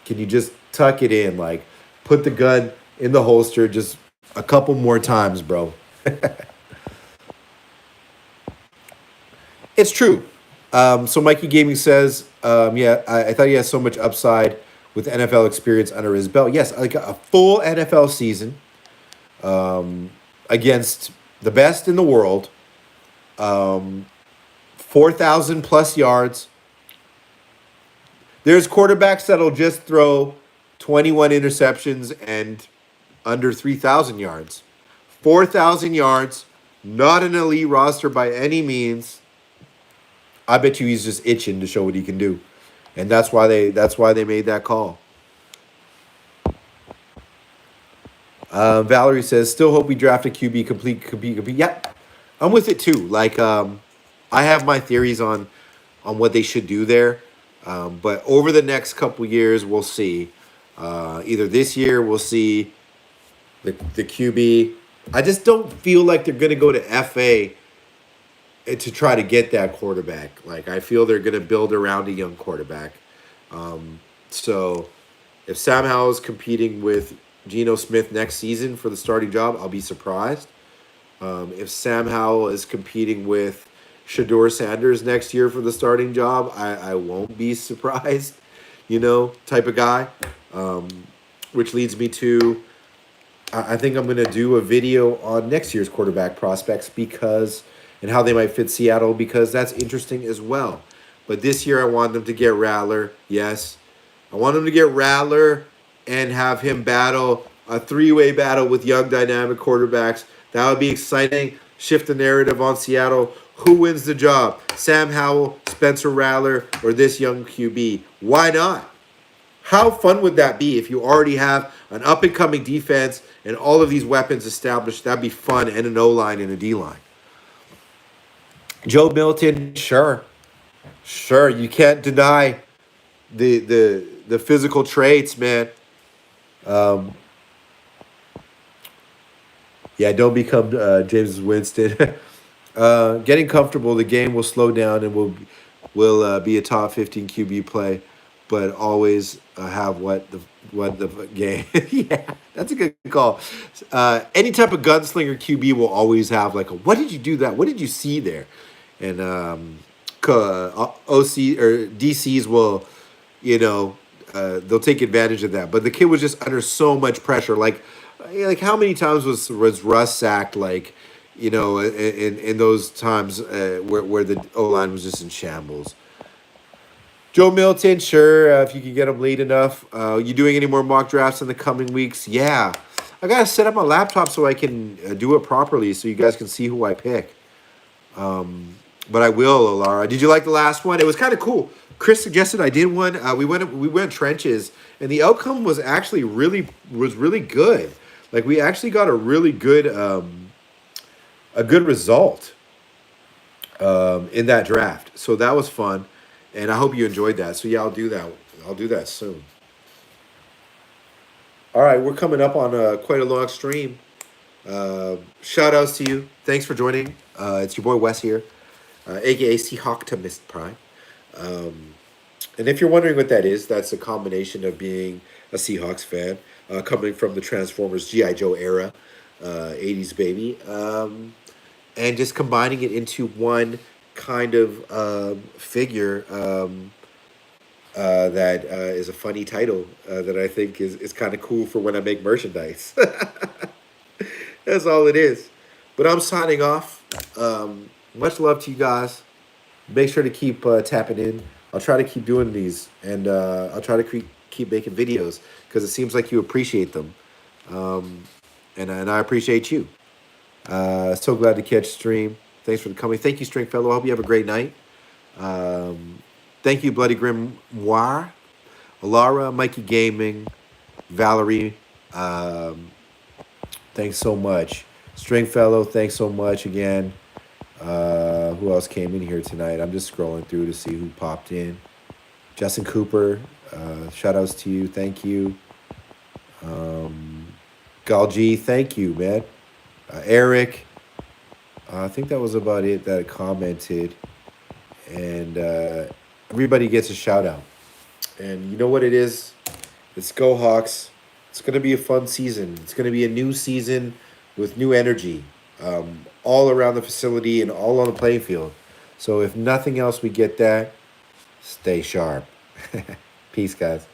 can you just tuck it in? Like, put the gun in the holster just a couple more times, bro. It's true. So Mikey Gaming says, yeah, I thought he has so much upside with NFL experience under his belt. Yes, like a full NFL season against the best in the world, 4,000 plus yards. There's quarterbacks that'll just throw 21 interceptions and under 3,000 yards. 4,000 yards, not an elite roster by any means. I bet you he's just itching to show what he can do, and that's why they made that call. Valerie says, still hope we draft a QB complete. Yeah, I'm with it too. Like, I have my theories on what they should do there, but over the next couple years, we'll see. Either this year, we'll see the QB. I just don't feel like they're going to go to FA to try to get that quarterback. Like, I feel they're going to build around a young quarterback. So if Sam Howell is competing with Geno Smith next season for the starting job, I'll be surprised. If Sam Howell is competing with Shador Sanders next year for the starting job, I won't be surprised, type of guy. Which leads me to, I think I'm going to do a video on next year's quarterback prospects and how they might fit Seattle, because that's interesting as well. But this year I want them to get Rattler, yes. I want them to get Rattler and have him battle a three-way battle with young dynamic quarterbacks. That would be exciting. Shift the narrative on Seattle. Who wins the job? Sam Howell, Spencer Rattler, or this young QB? Why not? How fun would that be if you already have an up-and-coming defense and all of these weapons established? That'd be fun, and an O-line and a D-line. Joe Milton, sure. You can't deny the physical traits, man. Yeah, don't become James Winston. Getting comfortable, the game will slow down and will be a top 15 QB play, but always have what the game. Yeah, that's a good call. Any type of gunslinger QB will always have like what did you do that? What did you see there? And OC or DCs will, they'll take advantage of that. But the kid was just under so much pressure. Like how many times was Russ sacked? Like, in those times where the O line was just in shambles. Joe Milton, sure. If you can get him late enough. You doing any more mock drafts in the coming weeks? Yeah, I gotta set up my laptop so I can do it properly, so you guys can see who I pick. But I will, Lara. Did you like the last one? It was kind of cool. Chris suggested I did one. We went trenches, and the outcome was actually really good. Like, we actually got a really good result in that draft. So that was fun, and I hope you enjoyed that. So yeah, I'll do that. I'll do that soon. All right, we're coming up on quite a long stream. Shout outs to you. Thanks for joining. It's your boy Wes here, aka Seahawks Prime. And if you're wondering what that is, that's a combination of being a Seahawks fan, coming from the Transformers G.I. Joe era, 80s baby, and just combining it into one kind of figure that is a funny title that I think is kind of cool for when I make merchandise. That's all it is. But I'm signing off. Much love to you guys. Make sure to keep tapping in. I'll try to keep doing these, and I'll try to keep making videos because it seems like you appreciate them, and I appreciate you. So glad to catch stream. Thanks for coming. Thank you, Stringfellow. I hope you have a great night. Thank you, Bloody Grimoire, Alara, Mikey Gaming, Valerie. Thanks so much. Stringfellow, thanks so much again. Who else came in here tonight? I'm just scrolling through to see who popped in. Justin Cooper, shout outs to you. Thank you. Galji, thank you, man. Eric, I think that was about it that commented. And everybody gets a shout out. And you know what it is? It's Go Hawks. It's going to be a fun season. It's going to be a new season with new energy, all around the facility and all on the playing field. So if nothing else, we get that. Stay sharp. Peace, guys.